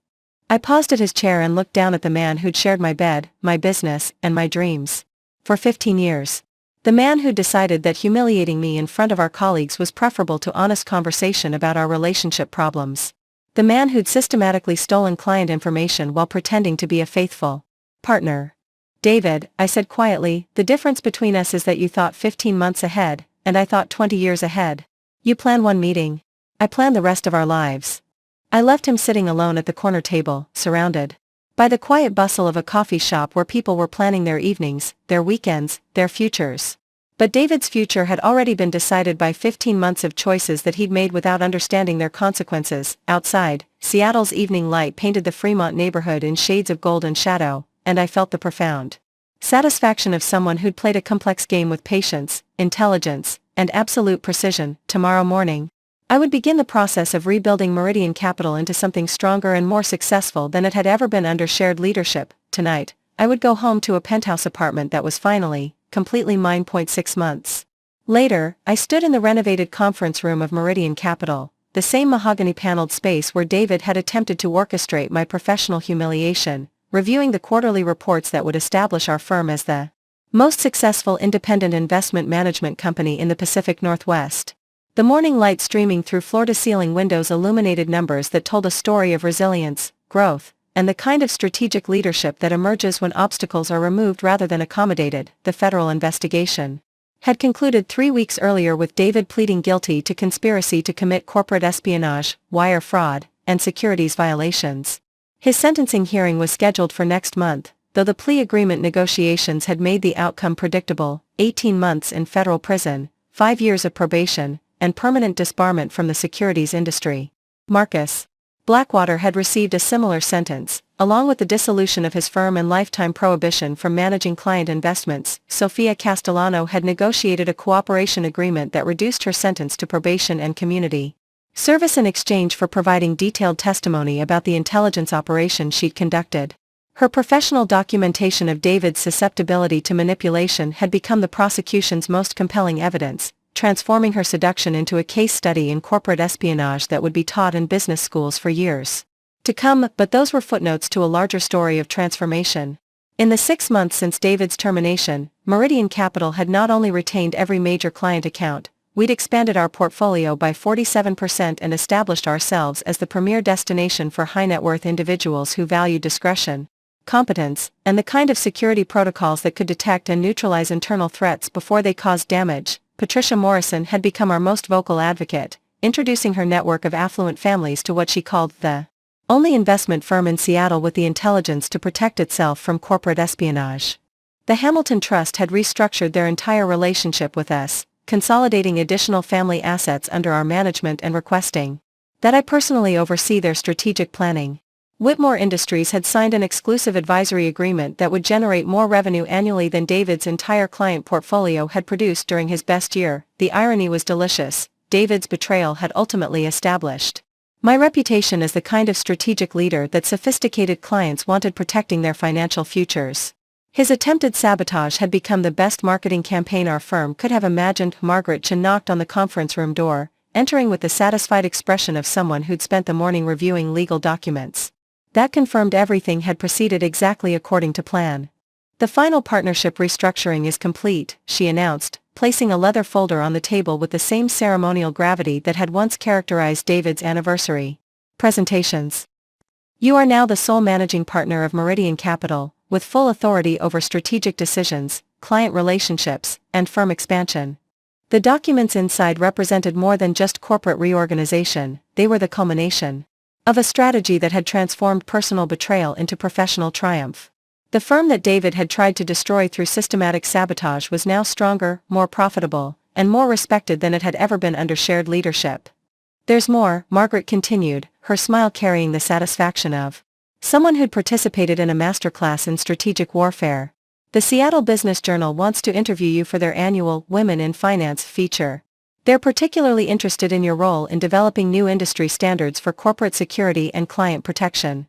I paused at his chair and looked down at the man who'd shared my bed, my business, and my dreams. For 15 years. The man who'd decided that humiliating me in front of our colleagues was preferable to honest conversation about our relationship problems. The man who'd systematically stolen client information while pretending to be a faithful partner. David, I said quietly, the difference between us is that you thought 15 months ahead, and I thought 20 years ahead. You plan one meeting. I plan the rest of our lives. I left him sitting alone at the corner table, surrounded by the quiet bustle of a coffee shop where people were planning their evenings, their weekends, their futures. But David's future had already been decided by 15 months of choices that he'd made without understanding their consequences. Outside, Seattle's evening light painted the Fremont neighborhood in shades of gold and shadow, and I felt the profound satisfaction of someone who'd played a complex game with patience, intelligence, and absolute precision. Tomorrow morning, I would begin the process of rebuilding Meridian Capital into something stronger and more successful than it had ever been under shared leadership. Tonight, I would go home to a penthouse apartment that was finally, completely mine. 6 months later, I stood in the renovated conference room of Meridian Capital, the same mahogany-paneled space where David had attempted to orchestrate my professional humiliation, reviewing the quarterly reports that would establish our firm as the most successful independent investment management company in the Pacific Northwest. The morning light streaming through floor-to-ceiling windows illuminated numbers that told a story of resilience, growth, and the kind of strategic leadership that emerges when obstacles are removed rather than accommodated. The federal investigation had concluded 3 weeks earlier with David pleading guilty to conspiracy to commit corporate espionage, wire fraud, and securities violations. His sentencing hearing was scheduled for next month, though the plea agreement negotiations had made the outcome predictable: 18 months in federal prison, 5 years of probation, and permanent disbarment from the securities industry. Marcus Blackwater had received a similar sentence, along with the dissolution of his firm and lifetime prohibition from managing client investments. Sophia Castellano had negotiated a cooperation agreement that reduced her sentence to probation and community service in exchange for providing detailed testimony about the intelligence operation she'd conducted. Her professional documentation of David's susceptibility to manipulation had become the prosecution's most compelling evidence, transforming her seduction into a case study in corporate espionage that would be taught in business schools for years to come. But those were footnotes to a larger story of transformation. In the 6 months since David's termination, Meridian Capital had not only retained every major client account, we'd expanded our portfolio by 47% and established ourselves as the premier destination for high-net-worth individuals who valued discretion, competence, and the kind of security protocols that could detect and neutralize internal threats before they caused damage. Patricia Morrison had become our most vocal advocate, introducing her network of affluent families to what she called the only investment firm in Seattle with the intelligence to protect itself from corporate espionage. The Hamilton Trust had restructured their entire relationship with us, consolidating additional family assets under our management and requesting that I personally oversee their strategic planning. Whitmore Industries had signed an exclusive advisory agreement that would generate more revenue annually than David's entire client portfolio had produced during his best year. The irony was delicious. David's betrayal had ultimately established my reputation as the kind of strategic leader that sophisticated clients wanted protecting their financial futures. His attempted sabotage had become the best marketing campaign our firm could have imagined. Margaret Chen knocked on the conference room door, entering with the satisfied expression of someone who'd spent the morning reviewing legal documents that confirmed everything had proceeded exactly according to plan. The final partnership restructuring is complete, she announced, placing a leather folder on the table with the same ceremonial gravity that had once characterized David's anniversary presentations. You are now the sole managing partner of Meridian Capital, with full authority over strategic decisions, client relationships, and firm expansion. The documents inside represented more than just corporate reorganization, they were the culmination of a strategy that had transformed personal betrayal into professional triumph. The firm that David had tried to destroy through systematic sabotage was now stronger, more profitable, and more respected than it had ever been under shared leadership. There's more, Margaret continued, her smile carrying the satisfaction of someone who'd participated in a masterclass in strategic warfare. The Seattle Business Journal wants to interview you for their annual Women in Finance feature. They're particularly interested in your role in developing new industry standards for corporate security and client protection.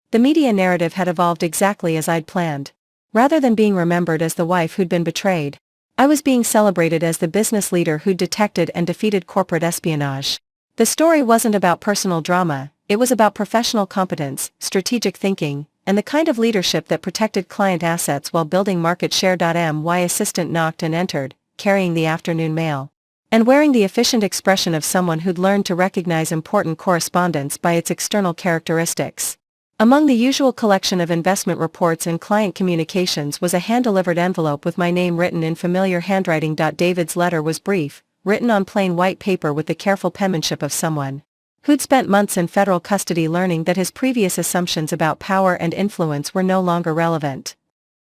The media narrative had evolved exactly as I'd planned. Rather than being remembered as the wife who'd been betrayed, I was being celebrated as the business leader who'd detected and defeated corporate espionage. The story wasn't about personal drama, it was about professional competence, strategic thinking, and the kind of leadership that protected client assets while building market share. My assistant knocked and entered, carrying the afternoon mail, and wearing the efficient expression of someone who'd learned to recognize important correspondence by its external characteristics. Among the usual collection of investment reports and client communications was a hand-delivered envelope with my name written in familiar handwriting. David's letter was brief, written on plain white paper with the careful penmanship of someone who'd spent months in federal custody learning that his previous assumptions about power and influence were no longer relevant.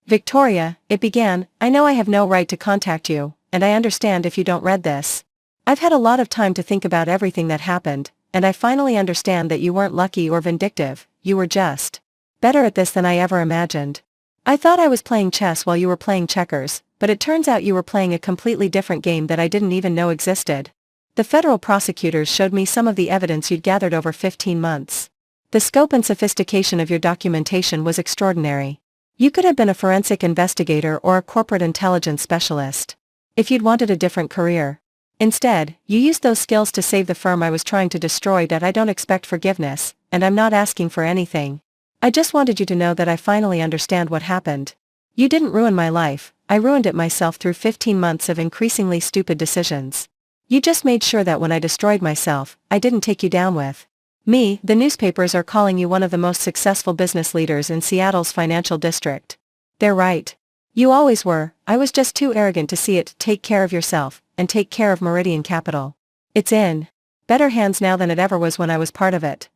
Victoria, it began, I know I have no right to contact you, and I understand if you don't read this. I've had a lot of time to think about everything that happened, and I finally understand that you weren't lucky or vindictive, you were just better at this than I ever imagined. I thought I was playing chess while you were playing checkers, but it turns out you were playing a completely different game that I didn't even know existed. The federal prosecutors showed me some of the evidence you'd gathered over 15 months. The scope and sophistication of your documentation was extraordinary. You could have been a forensic investigator or a corporate intelligence specialist if you'd wanted a different career. Instead, you used those skills to save the firm I was trying to destroy. I don't expect forgiveness, and I'm not asking for anything. I just wanted you to know that I finally understand what happened. You didn't ruin my life, I ruined it myself through 15 months of increasingly stupid decisions. You just made sure that when I destroyed myself, I didn't take you down with me. The newspapers are calling you one of the most successful business leaders in Seattle's financial district. They're right. You always were, I was just too arrogant to see it. Take care of yourself, and take care of Meridian Capital. It's in better hands now than it ever was when I was part of it.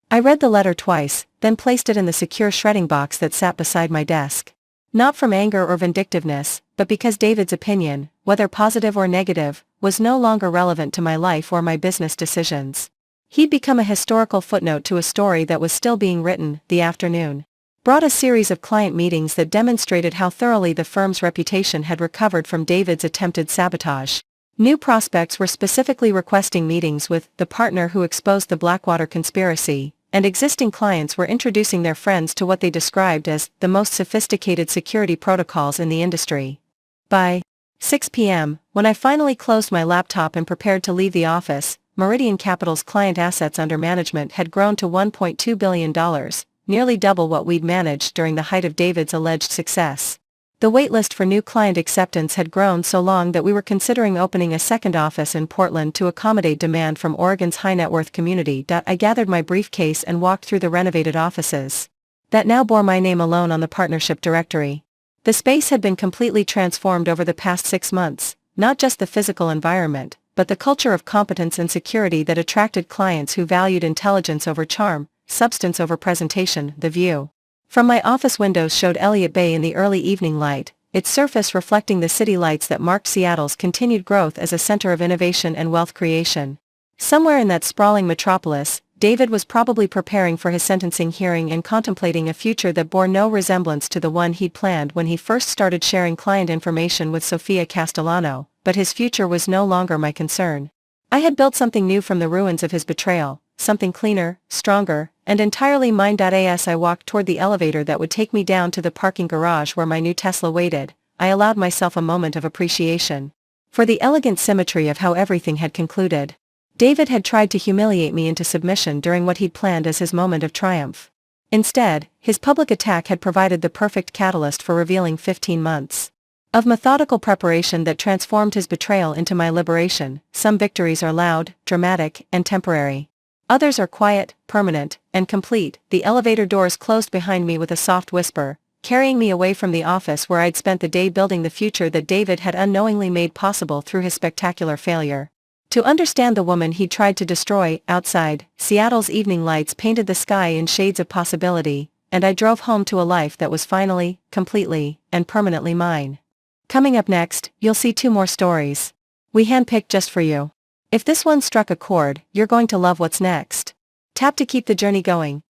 I read the letter twice, then placed it in the secure shredding box that sat beside my desk. Not from anger or vindictiveness, but because David's opinion, whether positive or negative, was no longer relevant to my life or my business decisions. He'd become a historical footnote to a story that was still being written. The afternoon brought a series of client meetings that demonstrated how thoroughly the firm's reputation had recovered from David's attempted sabotage. New prospects were specifically requesting meetings with the partner who exposed the Blackwater conspiracy, and existing clients were introducing their friends to what they described as the most sophisticated security protocols in the industry. By 6 p.m., when I finally closed my laptop and prepared to leave the office, Meridian Capital's client assets under management had grown to $1.2 billion, nearly double what we'd managed during the height of David's alleged success. The waitlist for new client acceptance had grown so long that we were considering opening a second office in Portland to accommodate demand from Oregon's high-net-worth community. I gathered my briefcase and walked through the renovated offices that now bore my name alone on the partnership directory. The space had been completely transformed over the past 6 months, not just the physical environment, but the culture of competence and security that attracted clients who valued intelligence over charm, substance over presentation. The view from my office windows showed Elliott Bay in the early evening light, its surface reflecting the city lights that marked Seattle's continued growth as a center of innovation and wealth creation. Somewhere in that sprawling metropolis, David was probably preparing for his sentencing hearing and contemplating a future that bore no resemblance to the one he'd planned when he first started sharing client information with Sofia Castellano, but his future was no longer my concern. I had built something new from the ruins of his betrayal, something cleaner, stronger, and entirely mine. As I walked toward the elevator that would take me down to the parking garage where my new Tesla waited, I allowed myself a moment of appreciation for the elegant symmetry of how everything had concluded. David had tried to humiliate me into submission during what he'd planned as his moment of triumph. Instead, his public attack had provided the perfect catalyst for revealing 15 months of methodical preparation that transformed his betrayal into my liberation. Some victories are loud, dramatic, and temporary. Others are quiet, permanent, and complete. The elevator doors closed behind me with a soft whisper, carrying me away from the office where I'd spent the day building the future that David had unknowingly made possible through his spectacular failure to understand the woman he'd tried to destroy. Outside, Seattle's evening lights painted the sky in shades of possibility, and I drove home to a life that was finally, completely, and permanently mine. Coming up next, you'll see 2 more stories we handpicked just for you. If this one struck a chord, you're going to love what's next. Tap to keep the journey going.